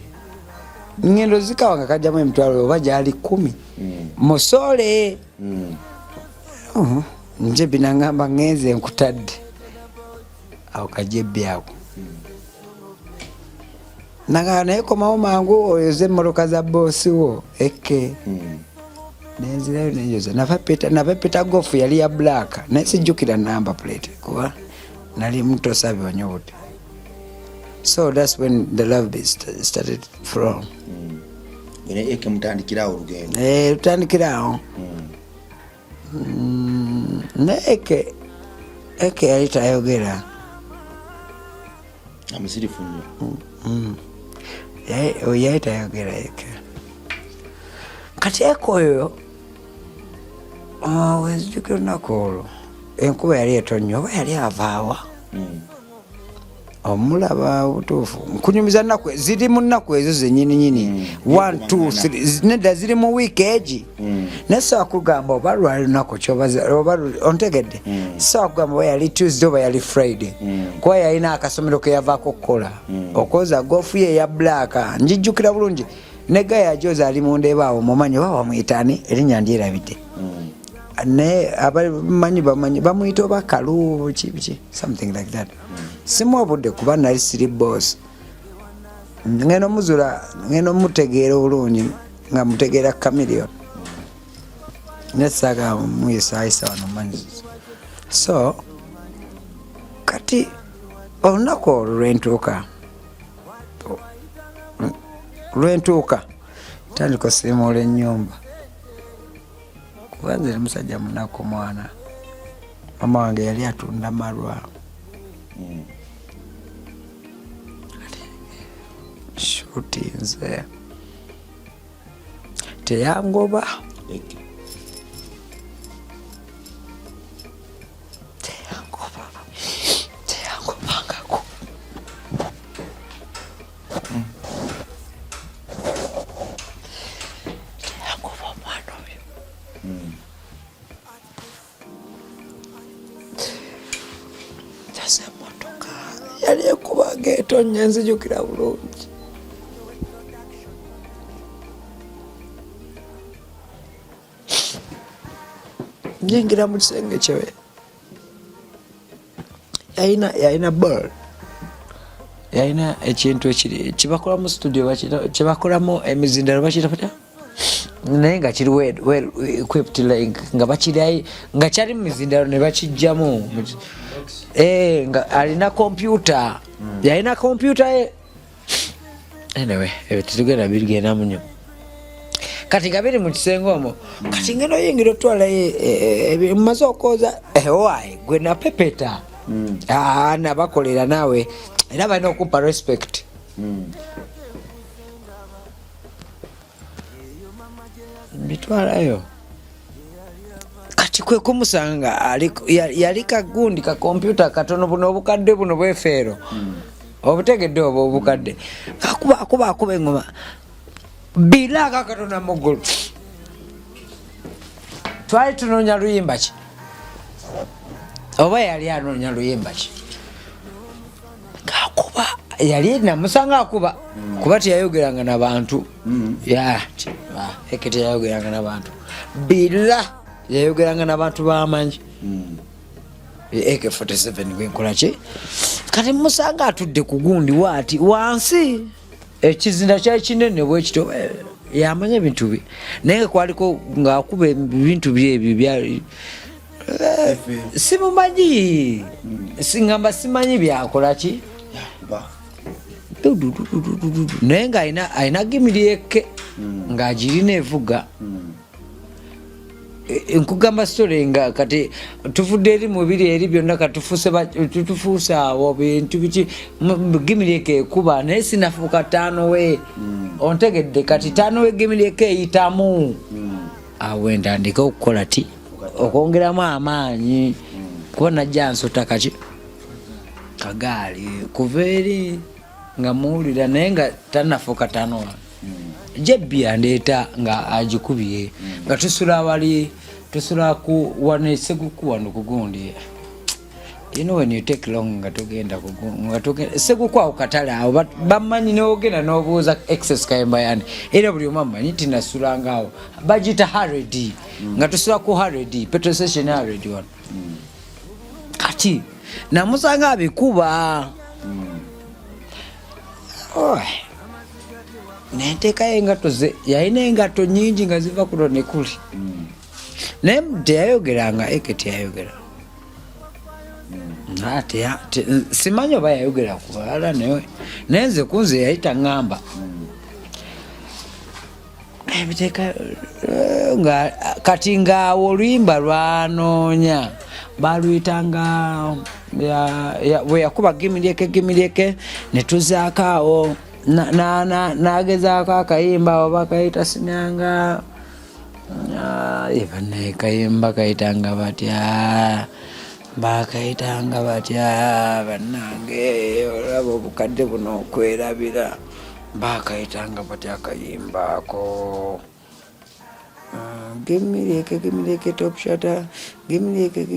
S1: ngendo zikawanga kajjamu emtwalo obaja ali 10 musole JB nangamba ngeze nkutadde awo ka JB ako nagana ekomawo mangu oyo ze moroka za bosi wo Eke nenzirayo nenjoza navapeta gofu yali ya black nesijjukira number plate kuba nali muto sabi wanyobote so that's when the love started from
S3: Eke mutandikirawo olugendo
S1: lutandikirawo ne Eke yali tayogera
S3: amusirifu nnyo
S1: yali tayogera Eke kati Eke oyo wezijukira olunaku olwo enkuba yali etonnya oba yali avaawa omulaba butuufu nkunyumiza nnaku ziri mu nnaku ezo zenyininyini 1 2 3 nedda ziri mu wiiki egi naye sawa kugamba oba lwali lunaku kyoba ontegedde sawa kugamba oba yali Tuesday oba yali Friday kuba yalina akasomero ke yavaako okukola okoza gofu ye eya black njijjukira bulungi ne Gaya Joza ali mu ndeeba awo mumanyi oba bamuyitaani erinnya ndyerabidde ne abamanyi bamuyita oba Kalu kibiki something like that simu obudde kuba nali siri boss ngeno muzula ngeno mutegeera olungi nga mutegeera Chameleon nesaga muyisaayisa wano manyi so kati olunaku lwentuuka tandika osiimuula ennyumba kuba nze musajja munaku mwana mama wange yali atunda malwa shuti nze teyangoba
S3: Eke.
S1: Yali ekubanga etonnya nzijukira bulungi. Nyingira mu kisenge kyewe yalina ball, yalina ekintu ekiri kibakola mu studio kibakolamu emizindalo bakiyita batya, naye nga kiri well equipped like nga bakiri nga kyali mu mizindalo ne bakijjamu nga alina computer, yalina computer ye. Anyway, tetugenda bigenda munyo kati nga biri mu kisenge omwo, kati ngeno yingira otwala mumaze okwoza ewaayi gwe napepeta nabakolera naawe era balina okupa respect. Bitwalayo kati kwe kumusanga yali kagundi ka computer katono buno obukadde buno bwefeero obutegedde obukadde akuba engoma bila kakatona mugulu. Twali tunoonya luyimba ki oba yali anoonya luyimba ki kakuba yali namusanga akuba kuba teyayogeranga n'abantu eke teyayogeranga n'abantu bila yayogeranga n'abantu b'amanyi. AK47 gwenkola ki kati musanga atudde ku gundi waati wansi ekizinda kyali kinene bwekito yamanya ebintu bye naye kwaliko ng'akuba ebintu bye ebyo byali simumanyi singamba simanyi byakola ki naye nga alina gimiryeke ng'agirina evuga. Nkugamba story nga kati tufudde eri mu biri eri byonna katufuuse awo bintu biki gimiryeke ekuba naye sinafuuka ttaano we ontegedde kati ttaano we gimiryeke eyitamu awo entandika okukola ti okwongeramu amaanyi kuba najja nsota kaki kagaali kuva eri nga muwulira naye nga tanafuuka ttaano wa jebbi yandeeta nga agikubye nga tusula wali tusula ku wane seguku wano kugundi. You know when you take long nga tugenda seguku awo katale awo bamanyi n'ogenda n'obuuza excess kayemba yani era buli omu amanyi nti nasulanga awo bagita Haredi nga tusula ku Haredi petrol station Haredi wano kati namusanga abikuba nenteekayo engato ze yalina engato nyingi nga ziva kuno ne kuli naye teyayogeranga eke teyayogera simanyi oba yayogera kubalala naye nze kunze yayita ŋŋamba ebiteeka nga kati ngaawo oluyimba lwanoonya baluyitanga bwe yakuba gimiryeke ne tuzaako awo nagezaako akayimba oba kayita sinyanga banaye kayimba kayitanga batya bakayitanga batya bannange olaba obukadde buno okwerabira bakayitanga batya akayimba ako gimiryeke top shata gimiryeke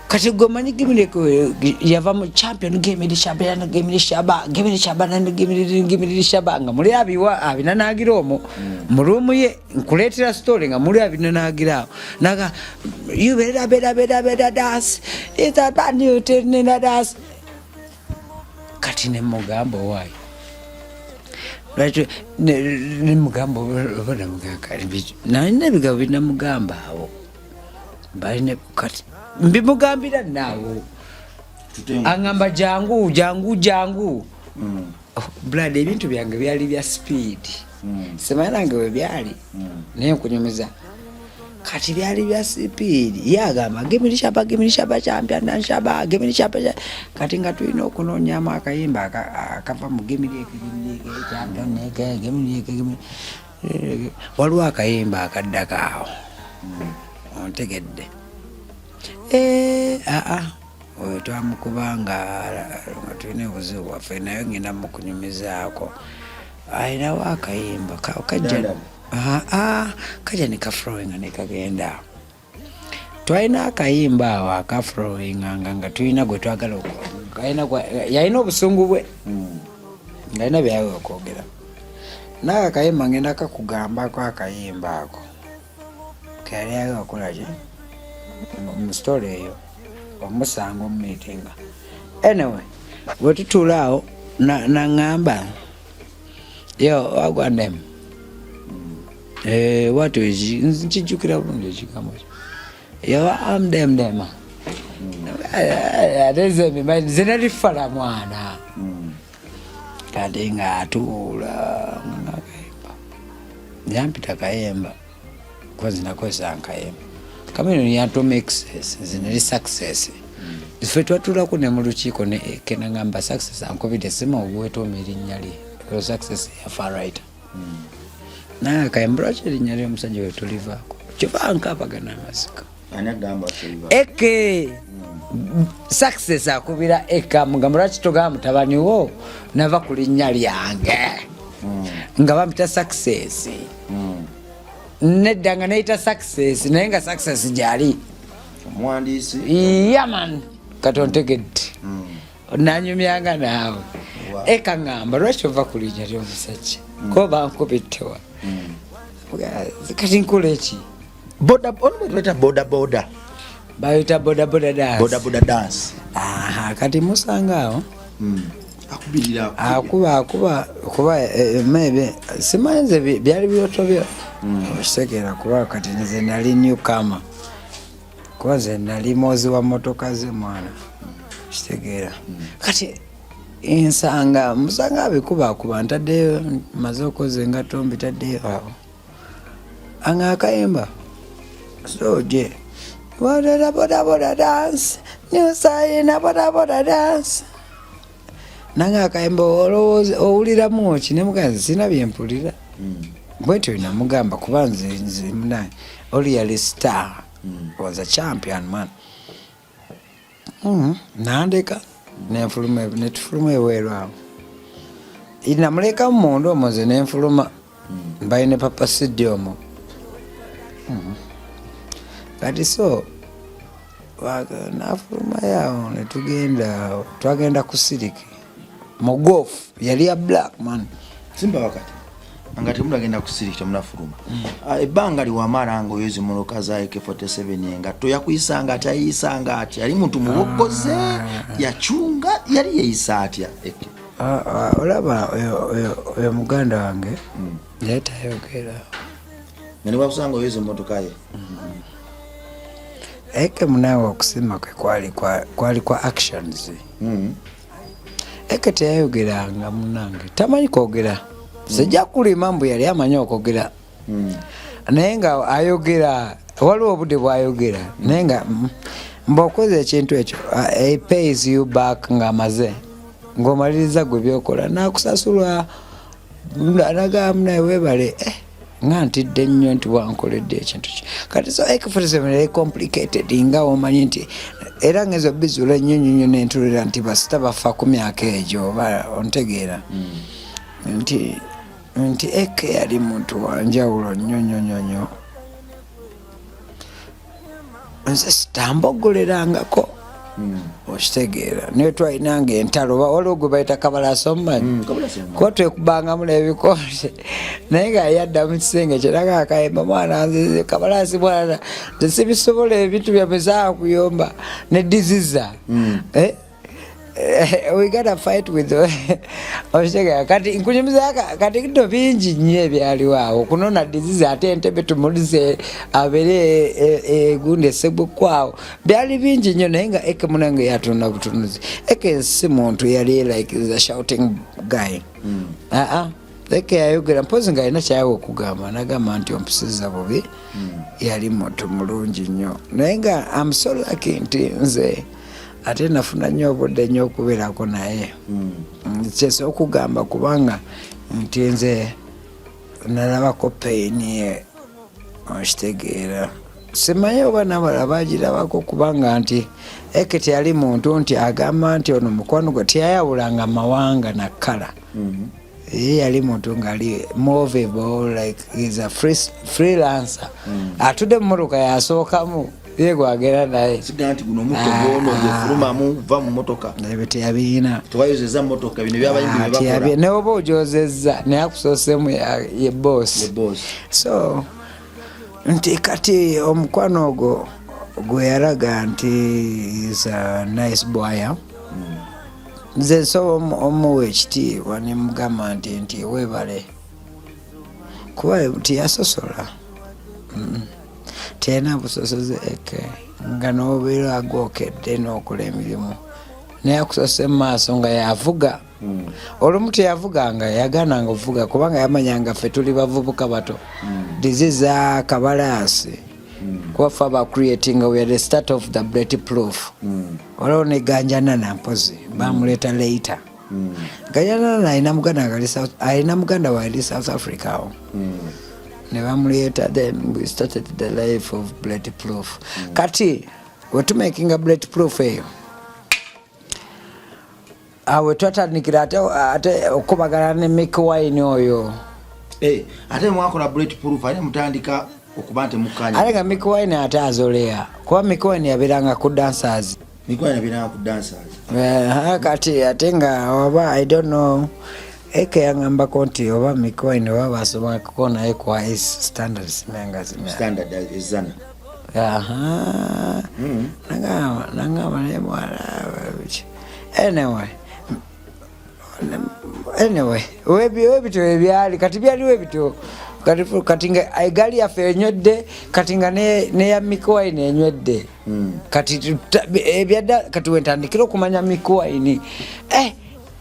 S1: kati gomanyi gimiryeke yava mu champion gimiri shaba nga muli abinanagira omwo mu ruumu ye nkuleetera story nga muli abinanagira awo naga you better dance it's a bad new thing dance kati ne mugamba owaayo ne mugamba nebigabo binamugamba awo balina kati mbimugambira naawo aŋŋamba jangu blood ebintu byange byali bya speed simanyi nange we byali naye nkunyumiza kati byali bya speed yagamba gimiri shaba champion nanshaba gimiri shaba kati nga tulina okunoonyamu akayimba akava mu gimiryeke champion gimiryeke waliwo akayimba akaddakaawo ontegedde oyo twamukubanga nga tulina obuzibu bwaffe naye ngenda mukunyumizaako ayinawo akayimba kajja nekaflowinga nekagenda twalina akayimba awo akaflowinganga nga tulina gwe twagala yalina obusungu bwe ngaalina byawe okwogera naye akayimba ngenda kakugambako akayimba ako kayali ayo akolaki mu story eyo omusanga omumiitinga anyway bwetutuulaawo naŋŋamba yo wagwandemu watu nkijjukira bulungi ekigambo yo amdemdema ate nze nalifala mwana kati nga atuula akayimba yampita kayemba kozi nakozesa nkayemba kameno ya atomic zinali success ife twatulako ne mu lukiiko ne kenangamba success ankobide sima obwetooma erinnya lye ero success ya faraita naye akayemba lwaki erinnya ly'omusajja we tulivaako kiva nkapagana amasika eke success akubira eka mugamba lwaki togamba mutabani wo nava ku linnya lyange nga bampita success nedda nga neyita success naye nga success gyali
S3: omuwandiisi
S1: yaman katontegedde nanyumyanga naawe eka ŋŋamba lwaki ova ku linnya ly'omusajja ko bankubittewa kati nkola eki
S3: olubetuleta bodaboda
S1: bayita bodaboda
S3: dance
S1: kati musanga awo
S3: akubirira
S1: kuba maybe simanze byali byoto byo okitegeera kuba kati nze nali newcomer kuba nze nali mozi wa motoka ze mwana okitegeera kati musanga abikubakuba ntaddeyo maze okoze engato mbitaddeyo awo anga akayimba soje bodaboda dance nyusayina bodaboda dance nanga akayimba owuliramu ki nemugazi sina byempulira bwetyo namugamba kuba nze munaye oliyali star was a champion man nandeka netufuluma eweeru awo namuleka munda omwo nze nenfuluma mbaine papa siddi omwo kati so nafuluma yawo twagenda ku siriki mu golf yali ya black man
S3: simba wakati angati mula genda ku siriki munafuluma ebbanga liwamala nga oyozi moloka za AK47 engatto yakuyisanga atayisanga atya yali muntu mubogoze yachunga yali yeyisa atya
S1: olaba oyo muganda wange yatayogera
S3: nani wakusanga oyozi motoka ye
S1: eke munawe okusima kwe kwali kwa actions eke teyayogeranga munange tamanyi kwogera sijja kulima mbu yali amanyi okwogera naye nga ayogera waliwo obudde bwayogera naye nga mbwokoze ekintu ekyo pays you back ng'amaze ng'omaliriza gwe byokola nakusasula nagamba naye weebale nga ntidde nnyo nti wankoledde ekintu ki kati so AK47 eri complicated nga omanyi nti era ngezo bizula ennyo nentulira nti basita bafa ku myaka egyo oba ontegeera nti eke yali muntu wanjawulo nnyo nze sitambogolerangako okitegeera naye twalinanga entalo waliwo gwe bayita kabalasi omumanyi kuba twekubangamu n'ebikote naye nga yadda mu kisenge kyeraga akayemba mwana nze kabalasi mwana nze sibisobola ebintu byamezaa kuyomba ne diziza we gotta fight with okitegeera kati nkunyumizaka kati kito bingi nnyo ebyaliwo awo kunona dizizi ate entebe tumulize abere egundi esegwekwawo byali bingi nnyo naye nga eke munange yatonda butunuzi eke si muntu yali like the shouting guy eke yayogera mpozi nga alina kyawe okugamba nagamba nti ompusiza bubi yali muntu mulungi nnyo naye nga I'm so lucky nti nze ate nafuna nnyo obudde nnyo okubeerako naye kyesa okugamba kubanga nti nze nalabako peyini okitegeera simanyi oba nabala bagirabako kubanga nti Ekete yali muntu nti agamba nti ono mukwano gwe tiyayawulanga mawanga na kala ye yali muntu ngali movable like is a freelancer atudde mmotoka yasookamu ye gwagera naye
S3: siga nti guno muto gono gefulumamu va mu motoka
S1: naye teyabirina
S3: twayozeza motoka bino byabayimbi bebakola
S1: ne oba ogyozezza naye akusoosemu ye boss so nti kati omukwano ogwo gwe yalaga nti is a nice boy nze nsobola omuwa ekitiibwa ne mugamba nti weebale kuba tiyasosola tena busosoze eke nga n'obeera agwokedde n'okola emirimu naye akusose mu maaso nga yavuga olumu teyavuganga yagananga ovuga kubanga yamanyanga ffe tuli bavubuka bato diziza kabalaasi kuba ffe aba creating we are the start of the bulletproof olwo ne Ganjanana mpozi bamuleeta later Ganjanana alina muganda waali South Africa awo ne bamuleeta then we started the life of bulletproof kati wetumakinga bulletproof eyo awe twatandikira ate okubagana ne Mick Wine oyo
S3: ate mwakola bulletproof ate mutandika okuba nti mukanya
S1: ate nga Mick Wine ate azolea kuba Mick Wine yabeeranga ku dancers kati ate nga oba I don't know eke yangambako nti oba Mick Wine oba basomako naye kwa standards
S3: standard ezana
S1: nangamba naye mwana anyway webito ebyali kati byaliwo ebito kati nga egali yaffe enywedde kati nga neya Mick Wine enywedde kati ebyadda kati wentandikira okumanya Mick Wine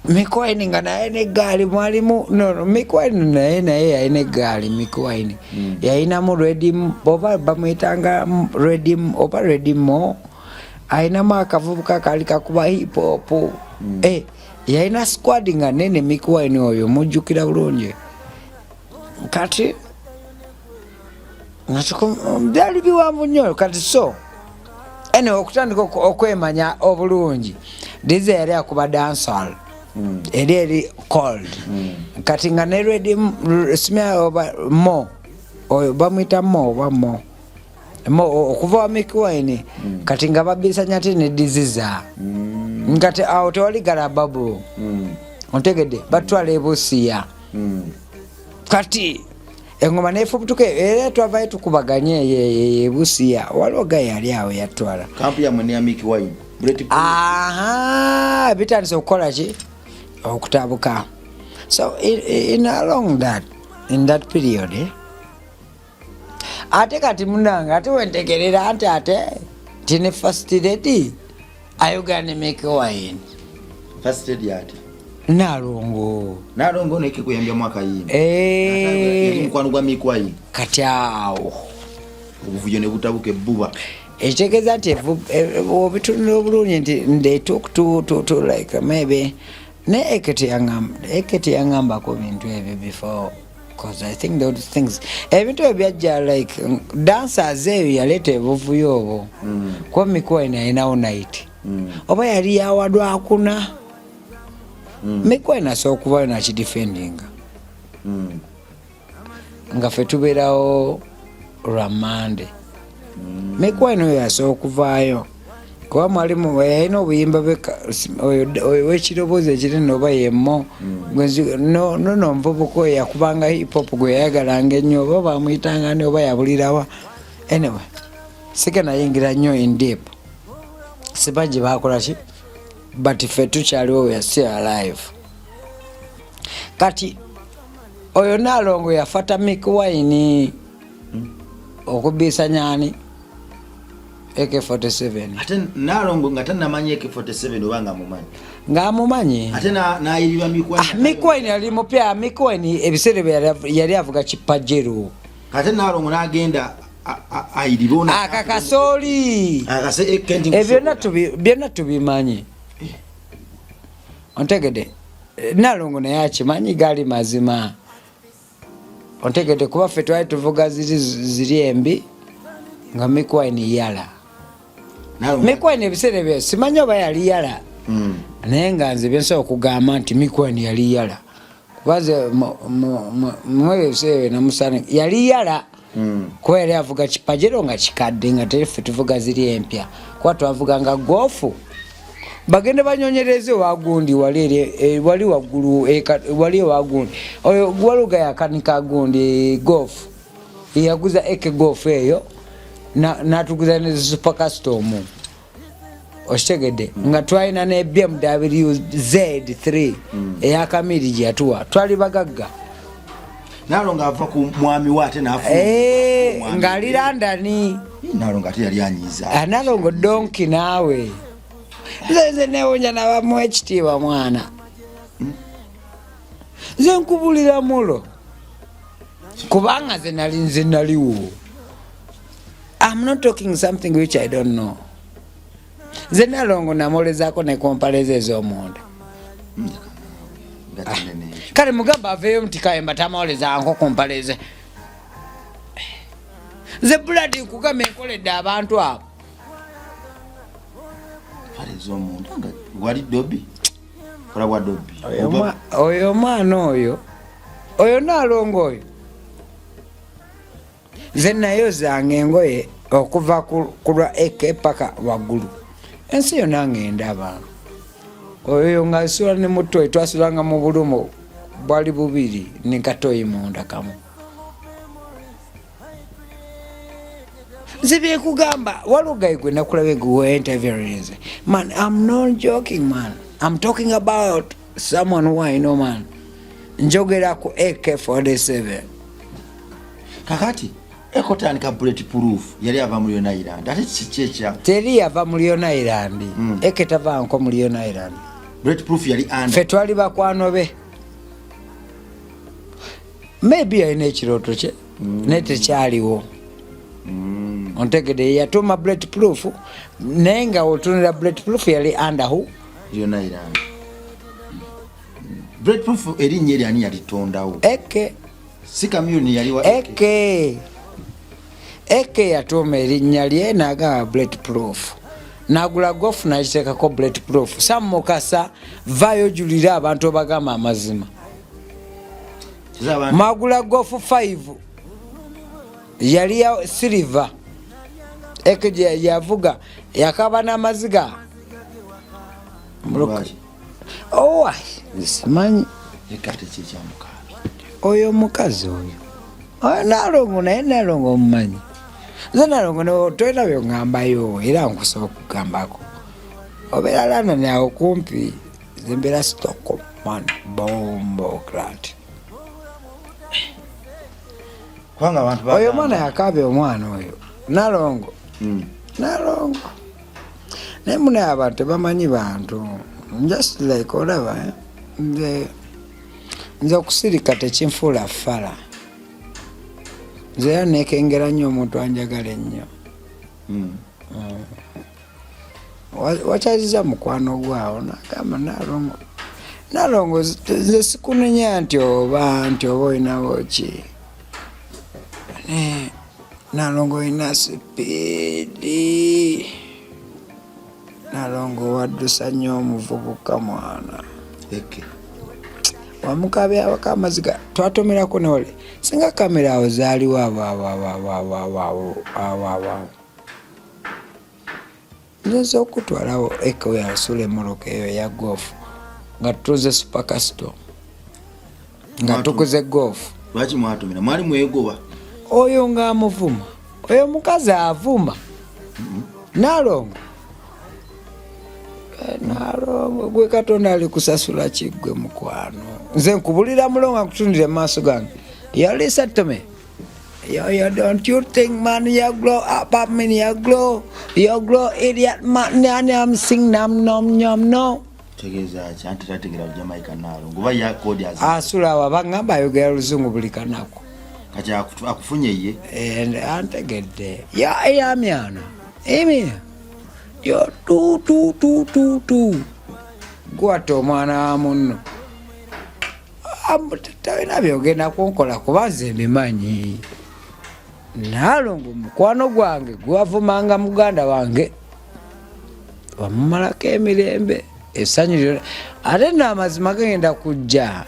S1: Mick Wine nga naye n'eggaali mwalimu Mick Wine naye yalina eggaali Mick Wine yalinamu Redim oba bamuyitanga Redim oba Redimo ayinamu akavubuka kaali kakuba hip hop yalina squad nga nene Mick Wine oyo mujjukira bulungi kati byali biwanvu nnyo kati so okutandika okwemanya obulungi dize yali akuba dancehall eri cold kati nga ne ready smell oba mo oyo bamwita mo oba mo okuva wa Mick Wine kati nga babisanya ate ne diziza ngati awo tewaligala babu ontegedde batwala ebusiya kati engoma nefubutuke era twavayo tukubaganye ebusiya waliwo gaye yali awo yatwala
S3: kampu yamwe ne ya Mick Wine
S1: bitandise okukola ki okutabuka so in that period ate kati munanga ate wentegerera ate tine first lady ayogane Mick Wine
S3: first lady ate
S1: Nalongo
S3: neke kuyambya mwaka yini mukwano gwa Mick Wine
S1: kati awo
S3: obuvuyo ne butabuke buba
S1: ekitegeeza nti obitunula obulungi nti they took to like maybe ne Ekete yangambako bintu ebyo before because I think those things ebintu ebyajja like dancers eyo yaleeta ebuvuyo obwo kuba Mick Wine alinawo night oba yali yawadwa akuna Mick Wine asobola okuvayo nakidefendinga nga ffe tubeerawo lwamande Mick Wine oyo asobola okuvaayo kuba mwalimu yalina obuyimba wekiroboozi ekinene oba yemmo nono omuvubuka oyo yakubanga hip hop gwe yayagalanga ennyo oba bamuyitanga ni oba yabulirawa anyway sike nayingira nnyo in deep sibaji bakola ki but ffe tukyaliwo we are still alive kati oyo Nalongo yafata Mick Wine okubisanyani AK47
S3: ate Nalongo nga tanamanya AK47 obanga mumanyi
S1: nga mumanyi
S3: ate nayiriba
S1: Mick Wine yali mupya Mick Wine ebisere yali avuga Kipajero
S3: ate Nalongo nagenda ayiribona
S1: akakasoli
S3: akase
S1: byonna tubimanyi ontegede Nalongo naye akimanyi gali mazima ontegedde kuba ffe twali tuvuga ziri embi nga Mikwaini yala Mikwaini ebiseera ebyo simanyi oba yali yala naye nga nze byensobola okugamba nti Mikwaini yali yala kubaze mwebyo ebiseera namusana yali yala kuba yali avuga kipajero nga kikadde nga ffe tuvuga ziri empya kuba twavuganga goofu bagende banyonyereze wagundi wali waggulu wali wagundi oyo waluga yakanika gundi golf yaguza eke golf eyo natuguza ne super custom ostegede nga twalina ne BMW Z3 eyakamiri gyatuwa twali bagagga
S3: Nalonga ava ku mwami wate nafu
S1: ngali London
S3: Nalonga ate yali anyiza
S1: Nalongo donki naawe nze newonya nabamu ekitiibwa mwana nze nkubulira mulo kubanga nze naliwo. I'm not talking something which I don't know. Nze Nalongo namolezaako ne kompaleza ez'omunda kale mugamba aveeyo muti kayemba tamawolezanko kompaleze nze buladi nkugamba enkoledde abantu abo
S3: wali dobi kola bwa dobi
S1: oyo mwana oyo Nalongo oyo nze nayozanga engoye okuva ku lwa eke paka waggulu ensi yonna ng'endaba oyo nga nsula ne mutoyi twasulanga mu bulumo bwali bubiri ne katoyi munda kamu nze byekugamba walugayi gwe nakulaba gwe interviews man. I'm not joking man, I'm talking about someone who I know man. Njogera ku AK-47
S3: kakati ekotandika bulletproof yali ava mu Lyon Island ate kichecha
S1: teri ava mu Lyon Island eketava nko mu Lyon Island
S3: bulletproof yali under
S1: fe twali bakwano be maybe ayina ekiroto kye naye tekyaliwo ontegede yatuma bulletproof naye nga otunira bulletproof yali under who
S3: Lyon Island bulletproof erinnya eryani yalitondawo
S1: eke
S3: si kamyuni yali wa
S1: eke yatuma erinnya lye n'agamba bulletproof nagula golf nakiteekako bulletproof Sam Mukasa vayo julira abantu bagamba amazima magula golf 5 yali ya silver eke yavuga yakaba n'amaziga simanyi
S3: ekate kyekyamukabi
S1: oyo mukazi oyo Nalongo naye Nalongo omumanyi nze Nalongo toyina byoŋŋambayo era nkusobola okugambako obeera London awo kumpi nze mbeera Stockholm man bombo clat oyo mwana yakabe omwana oyo Nalongo Nalongo naye munaye abantu tebamanyi bantu just like olaba nze okusirika tekinfuula fala nze era nekengera nnyo omuntu anjagala ennyo wakyaliza mukwano gwawo nagamba Nalongo nze sikunenya nti oba olinawo ki Nalongo olina sipiidi Nalongo waddusa nnyo omuvubuka mwana wamukabya awaka amaziga twatomerako newole singa kamera awo zaaliwo awo nze okutwalawo eko yasula emoroka eyo ya golf nga tutuze super custom nga tukuze golf
S3: lwaki mwatumira mwali mwegoba
S1: oyo nga amuvuma oyo mukazi avuma Nalongo gwe Katonda ali kusasula kiggwe mukwano nze nkubulira mulongo akutundire maaso gange you listen to me you don't you think man you glow up at me you glow idiot man I'm sing nam no
S3: tegeza chanti tategera Jamaica Nalongo ba ya kodi
S1: asula wabangamba ayogera luzungu buli kanako
S3: kati akufunye ye
S1: antegedde ya myana emi yo tu gwate omwana wa munno tawina byogenda kunkola kubanze mbimanyi. Nalongo mukwano gwange gwavumanga muganda wange wamumalako emirembe essanyu lyonna ate n'amazima genda kujja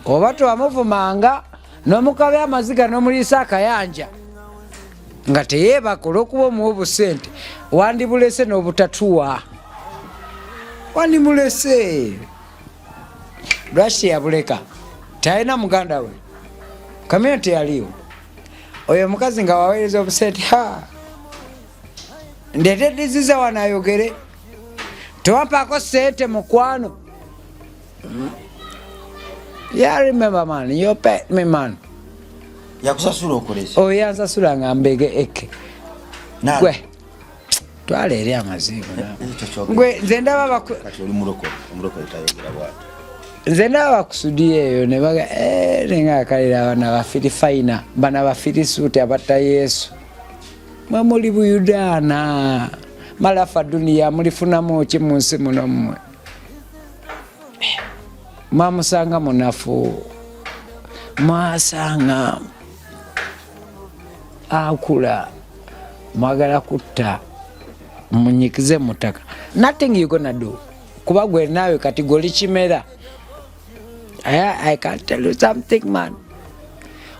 S1: oba tewamuvumanga n'omukabe amaziga n'omuliisa akayanja nga teyeebaka olw'okuba omuwa obusente wandibulese n'obutatuwa wandimulese lwaki yabuleka talina muganda we community yaliwo oyo mukazi nga waweereza obusente ndeeteddiziza wanayogere tewampaako sente mukwano. Yeah, remember man, you paid me man.
S3: Yakusasula okolesa.
S1: Oh, yansasula nga mbege eke. Gwe. Twale eri amazigo na. Gwe nze ndaba
S3: kati oli muloko tayogera bwatu.
S1: Nze ndaba bakusudie eyo ne baga nenga akalira abana bafiri faina bana bafiri suute abatta Yesu. Mwe muli Buyudaana malafa dunia mulifunamu ki mu nsi muno mmwe. Mamusanga munafu mwasanga akula mwagala kutta munyikize mutaka. Nothing you gonna do kuba gwe nawe kati goli kimera. I can't tell you something man.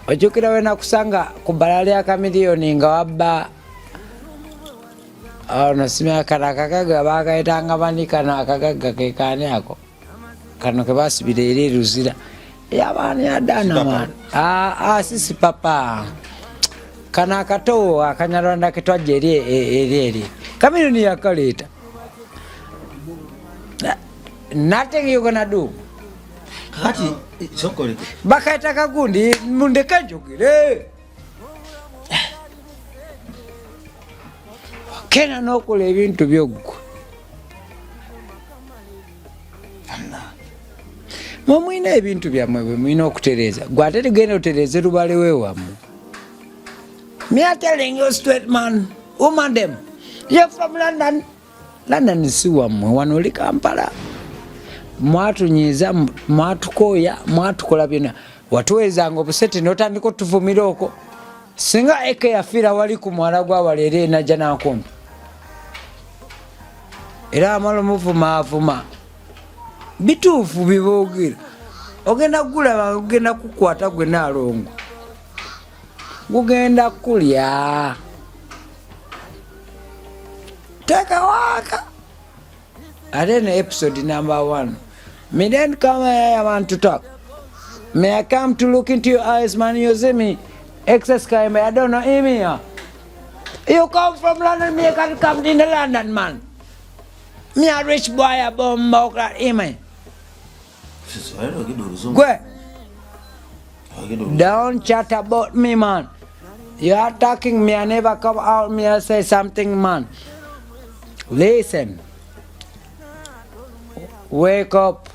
S1: Ojukira wena kusanga kubalali akamiliyoni nga wabba nasimya kana kakaga bakaitanga bandikana akagaga kekane ako kano ke basibire eri ruzira yabani adana man sisi papa kana kato akanyarwanda kitwaje eri kamiliyoni yakaleta. Nothing you gonna do
S3: kati sokole
S1: bakaita kagundi mundeka njogere kena nokola ebintu byoggo mwina ebintu byammwe bwe mwina okutereza gwe ate tegenda otereze lubale weewammwe. Me are telling you straight man, woman them, you're from London. London si wammwe wano oli Kampala. Mwatunyiza mwatukoya mwatukola byonna watuwezanga obusente n'otandika otuvumira okwo singa eke yafiira wali ku mwala gwawaleero enajja n'akumpi era amala omuvuma bituufu biboogera ogenda kugulaba ogenda kukwata gwe naalongo gugenda kulya teka waka. Ate ne episode number 1 me then come here I want to talk. May I come to look into your eyes man, you see me excess crime I don't know him here. You come from London, me can come in the London man. Me a rich boy a bomb like him. Go. Don't chat about me man. You are talking me I never come out me I say something man. Listen. Wake up.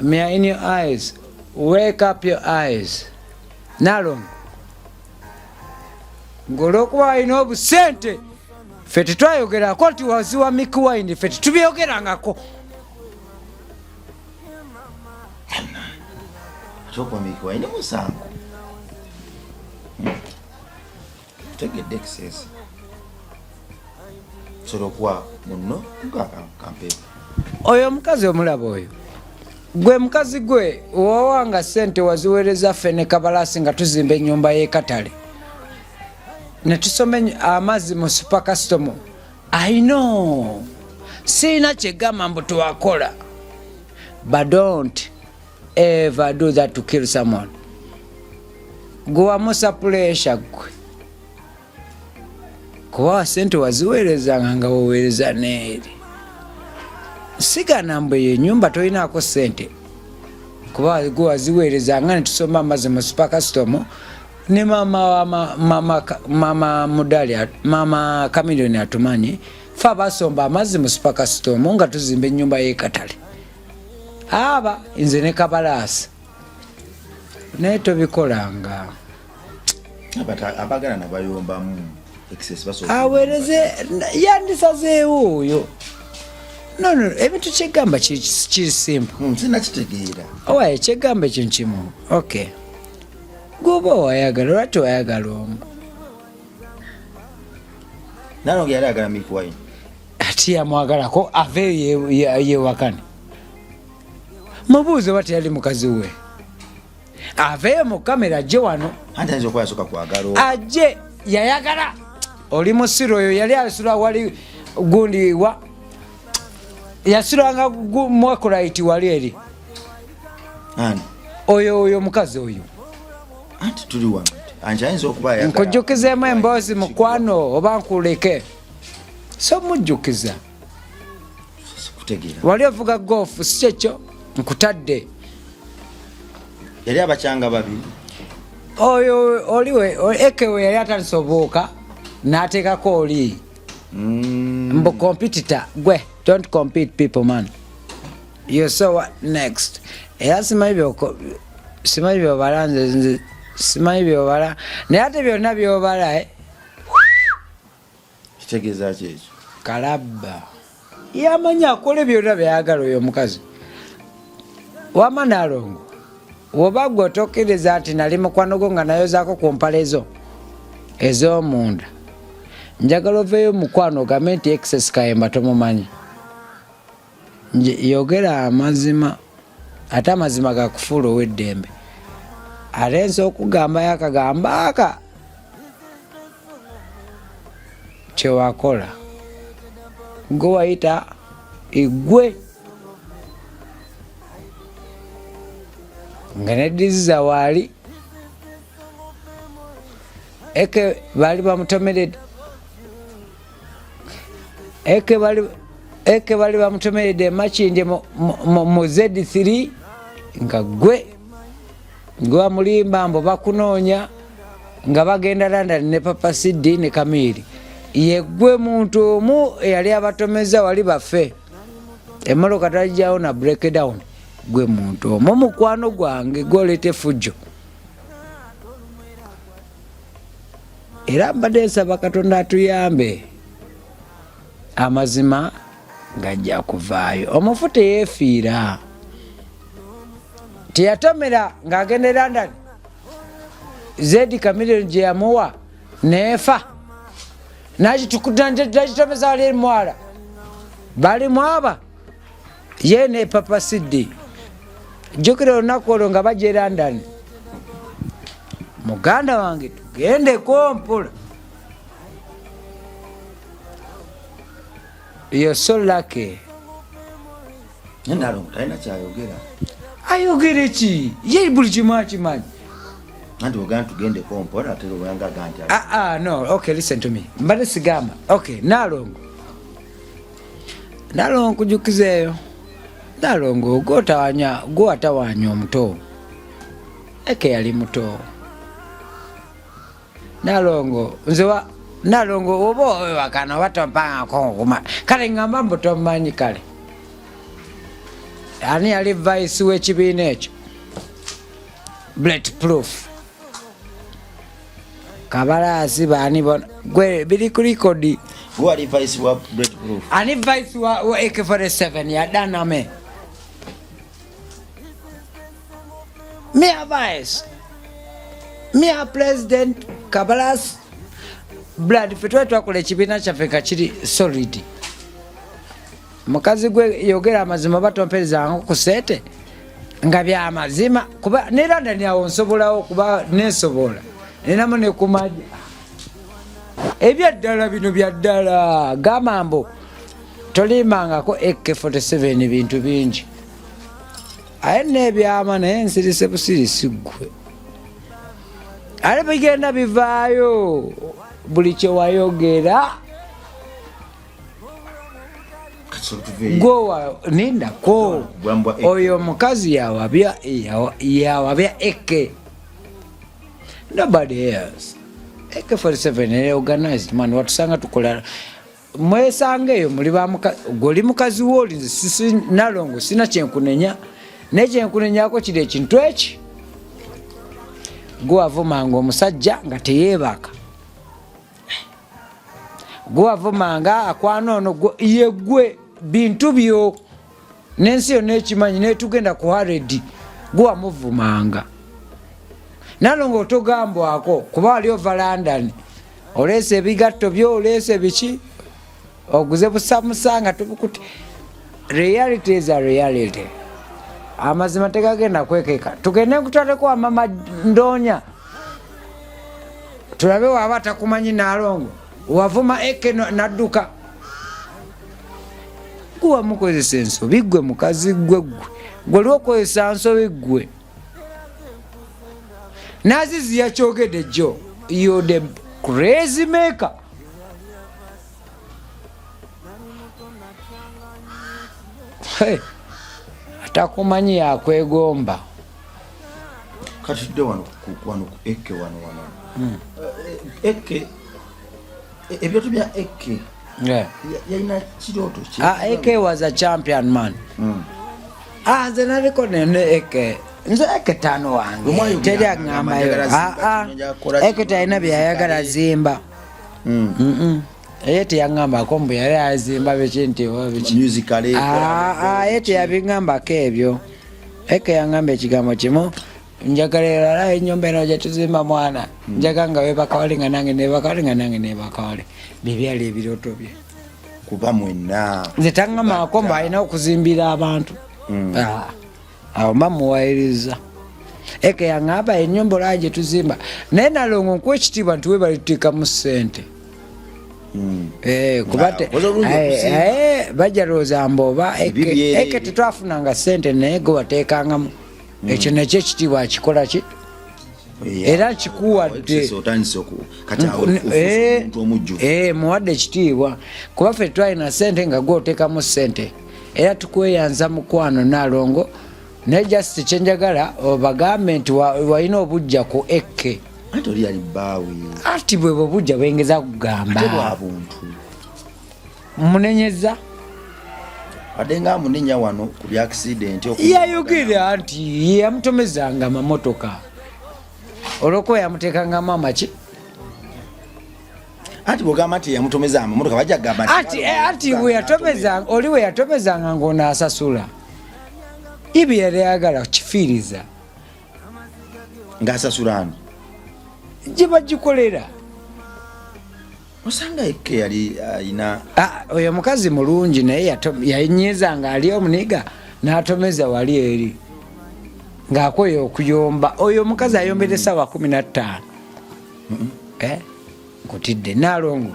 S1: Me are in your eyes. Wake up your eyes. Nalong. Ngolokuwa ino busente. Feti twayogera ko ti waziwa mikuwaini feti tubyogerangako.
S3: Chokwa mikuwaini musango. Tegedde kisesi. Sorokwa muno kampe.
S1: Oyo mukazi omulaba oyo. Gwe mukazi gwe wawanga sente waziwereza fene kabalasi nga tuzimba ennyumba y'ekatale. Ne tusome amazzi mu super custom. I know. Sina kyegamba mbu tuwakola. But don't ever do that to kill someone. Gwe wamusa pressure gwe. Kuba sente waziwereza nga wawereza neeri. Siga mbwe nyumba toyinako sente kuba gwe waziwereza nga ne tusoma amazzi mu super custom ne mama mudali mama Kamiliyoni atumanyi fa basomba amazzi mu super custom nga tuzimba ennyumba y'ekatale aba nze ne kabalasi naye tobikolanga
S3: abagala nabayombamu excess baso
S1: awereze yandisazeewo oyo no ebintu kyegamba kiri simple
S3: sinakitegeera
S1: owaye kyegamba ekintu kimu okay gwoba wayagala lwaki wayagala omu
S3: Nalongo yali ayagala Milk Wine
S1: ati yamwagalako aveeyo yewakane mubuuze wati yali mukazi we aveeyo mu kamera ajje wano
S3: anti ayinza okuba yasooka kwagala
S1: ajje yayagala oli musiro oyo yali asula wali gundi wa yasulanga mwakulaiti wali eri
S3: ani
S1: oyo mukazi oyo
S3: anti tuli wano anti ayinza okuba yayagala
S1: nkujjukizeemu emboozi mukwano oba nkuleke so mujjukiza
S3: sikutegeera
S1: wali ovuga goofu si kyekyo nkutadde
S3: yali abakyanga babiri
S1: oyo oliwe ekewe yali atalisoboka n'ateekako oli mbu competitor gwe don't compete people man you saw what next era simanyi byobala nze simanyi byobala naye ate byonna byobala
S3: kitegeeza ki ekyo
S1: kalabba yamanyi akole byonna byayagala oyo omukazi wama Nalongo woba gwe otokkiriza ati nali mukwano gwo nga nayozaako ku mpalezo ez'omunda njagala oveeyo mukwano ogambe nti excess kayemba tomumanyi yogera amazima ate amazima gakufuula ow'eddembe ate nsi okugambayo akagamba aka kyewakola gwe wayita igwe nga nediziza waali eke bali bamutomeredde eke bali bamutomeredde emakindye mu Z3 nga gwe bamulimba mbo bakunoonya nga bagenda London ne Papa Sidi ne Kamiri ye gwe muntu omu eyali abatomeza wali baffe emmotoka tajjawo na breakdown gwe muntu omu mukwano gwange gwolete fujjo era mbadde nsaba Katonda atuyambe amazima gajja kuvaayo omufu teyeefiira teyatomera ng'agenda London Zedi Kamilioni gye yamuwa neefa nagitomeza wali emwala bali mwaba ye ne Papa Sidi jjukira olunaku olwo nga bajja London muganda wange tugendeko mpola you're so lucky
S3: Nalongo talina kyayogera
S1: ayogere ki ye buli kimu akimanyi
S3: anti ogenda tugendeko mpola ate oyangaga nti
S1: no okay listen to me mbadde sigamba okay Nalongo kujukizeeyo Nalongo gwatawanya omuto eke yali muto Nalongo nzewa Nalongo oba owakana watompangako nkuma kale ngamba mbu tomumanyi kale ani yali vice w'ekibiina ekyo bulletproof Kabalaasi baani bona gwe biri ku likodi
S3: wali vice wa bulletproof
S1: ani vice wa AK47 ya Daname Mia vice Mia president Kabalaasi blood fetwa twakola ekibiina kyaffe kiri solid mukazi gwe yogera amazima batomperezanga ku sete nga bya mazima kuba ne London yawo nsobolawo kuba nesobola nenamu ne kumaji ebyaddala bino byaddala gamambo tolimangako AK47 bintu bingi aye nebyama naye nsirise busirisi gwe ale bigenda bivaayo buli kyewayogera gowa nindako oyo mukazi yawabya eke nobody else AK47 organized man watusanga tukola mwesanga eyo muli goli mukazi woli sisi Nalongo sina kyenkunenya nekyenkunenyako kiri ekintu eki gwavumanga omusajja nga teyeebaka gwavumanga akwana ono ye gwe bintu byo n'ensi yonna ekimanyi netugenda ku haredi guwa muvumanga Nalongo otogambwako kuba ali ova London olese ebigatto byo olese biki oguze busamusanga tubukuti reality is a reality amazima tegagenda kwekeka tugende kutwaleko amama ndonya tulabe waba takumanyi Nalongo wavuma eke nadduka kuwa mukozesa ensobi gwe mukazi gwe lwokozesa nsobi gwe Nazizi yakyogedde jjo you the crazy maker atakumanyi yakwegomba
S3: kati tudde wano ku eke wano eke ebyoto bya eke yalina kirooto ki
S1: eke was a champion man nze naliko nene eke nze eke tano wange teri aŋŋambayo eke talina byayagala zimba eye teyaŋŋambako mbu yali azimba biki nti ye teyabiŋŋambako ebyo eke yaŋŋamba ekigambo kimu njagala erala ennyumba eno gyetuzimba mwana njaga nga webakawale nga nange nebakawale nga nange nebakawale bibyali ebirooto bye
S3: kuba mwenna
S1: nze taŋŋambako mbu alina okuzimbira abantu awo bamuwayiriza eke yaŋŋamba ennyumba olaba gyetuzimba naye Nalongo nkuwa ekitiibwa nti webalituteekamu ssente bajja lowooza mboba eke tetwafunanga ssente naye gwe bateekangamu ekyo nakyo ekitiibwa akikola ki era kikuwadde muwadde ekitiibwa kuba ffe twalina ssente nga gwe oteekamu ssente era tukweyanza mukwano Nalongo naye just kyenjagala obagambe nti walina obujja ku eke ati bwe bwebujja bwengeza kugamba munenyeza
S3: wadde nga munenya wano ku bya accident
S1: yayogera nti yamutomezanga amamotoka olwokuba yamuteekangamu amaki
S3: ati bwogamba nti yamutomeza amamotoka bajja kugamba
S1: ati oli we yatomezanga ng'onaasasula ibi yali ayagala kifiiriza
S3: ng'asasulani
S1: gye bagikolera
S3: osanga eke yali ayina
S1: oyo mukazi mulungi naye yanyiza nga ali omuniga n'atomeza wali eri ng'akoye okuyomba oyo omukazi ayombera essaawa 15 nkutidde Nalongo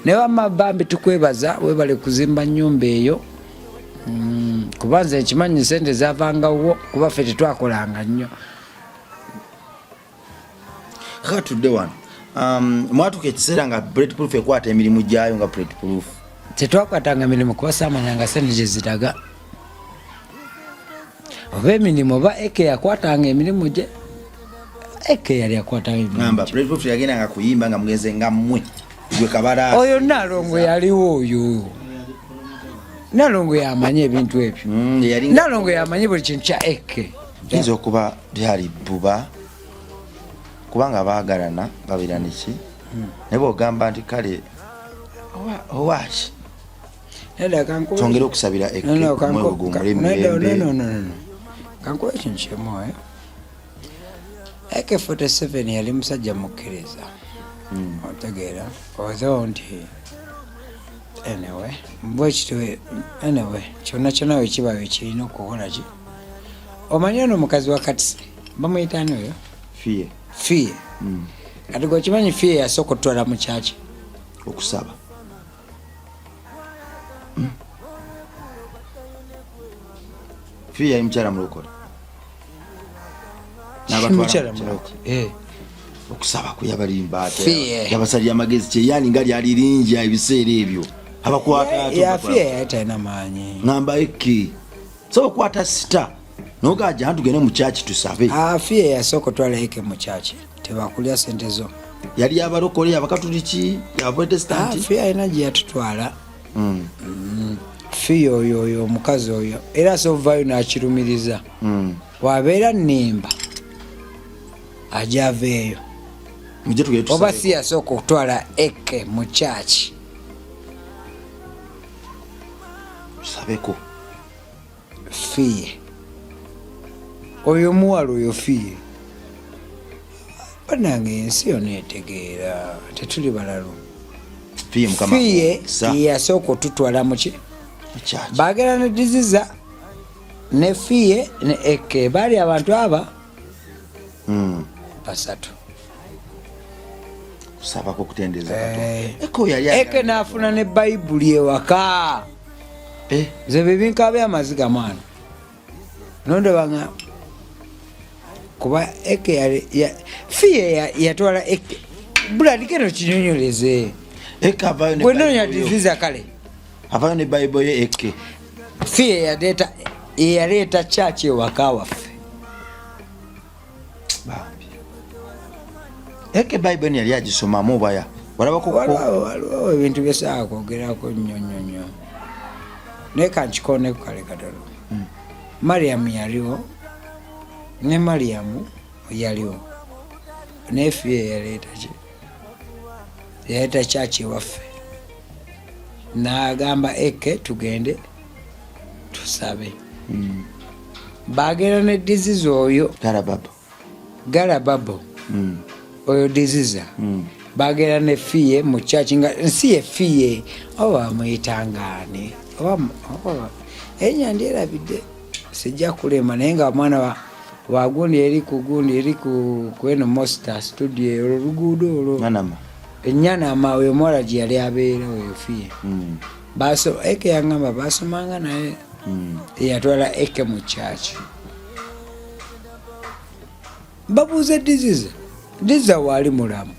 S1: naye wamabambi tukwebaza webale kuzimba nnyumba eyo kuba nze nkimanyi sente zavangawo kuba ffe tetwakolanga nnyo
S3: katudde wano mwatuka ekiseera nga bulletproof ekwata emirimu gyayo nga bulletproof
S1: tetwakwatanga mirimu kuba saamanyanga sente gye ziraga oba emirimu oba eke yakwatanga emirimu gye eke yali akwatanga
S3: emirimu bulletproof yagendanga kuyimba nga mugenze nga mmwe gwe kabala
S1: oyo Nalongo yaliwo oyo Nalongo yamanyi ebintu ebyo Nalongo yamanyi buli kintu kya eke
S3: kiyinza okuba lyali bbuba kubanga baagalana babira neki naye bwogamba nti kale owaki tongere okusabira eke mwewugumula emirembe
S1: kankuwa ekintu kimu eke 47 yali musajja mukkiriza otegeera although nti anyway kyonna kyonna wekibayo kirina okukola ki omanyi ono omukazi wa Katise bamuyitani oyo fiye kati gwekimanyi fiye yasooka otwala mu kyaki
S3: okusaba fiye yali mukyala mulokole okusaba kuyabalimba yabasalira amagezi kyeyani nga lyali lingi ebiseera ebyo
S1: abakwatafiye yatalina maanyi
S3: ngamba eke soba okwata sita nogaja ntugende mu kyaki tusabe
S1: fiye yasooka otwala eke mu kyaki tebakulya sente zo
S3: yali yabalokole abakatuliki yabaprotestanti
S1: fiye alina gye yatutwala fiye oyo omukazi oyo era sovayo nakirumiriza wabeera nnimba ajaveeyo oba si yasooka okutwala eke mu kyaki
S3: tusabeko
S1: fiye oyo muwala oyo fiye banange ensi yonna etegeera tetuli balalu fiye yasooka otutwala muki bagera ne diziza ne fiye ne eke baali abantu aba basatu
S3: kusabako kutendeza
S1: eke naafuna ne bayibuli ewaka ze bibinkabe amaziga mwana nondobanga kuba eke fiye yatwala eke buladikeno kinyonyoleze bwenonya diziza kale
S3: avayo ne bayibuli ye eke
S1: fiye yaleeta chachi ewaka waffe
S3: eke bayibuli yali agisomamu baya
S1: waliwo ebintu byesaa kwogerako nnyonyonyo naye kankikoneku kale katono mariyamu yaliwo ne mariyamu yaliwo naye fiye yaleeta chachi ewaffe n'agamba eke tugende tusabe bagenda ne diziza oyo galababo oyo diziza bagenda ne fiye mu chachi nga nsi ye fiye oba bamuyitangane enyandi erabidde sijja kulema naye nga mwana wa gundi eri ku gundi eri kweno Monster studio olwo luguudo olwo enyanama oyo mwala gye yali abeera oyo fiye eke yangamba basomanga naye eyatwala eke mu chachi babuuze diziza waali mulamu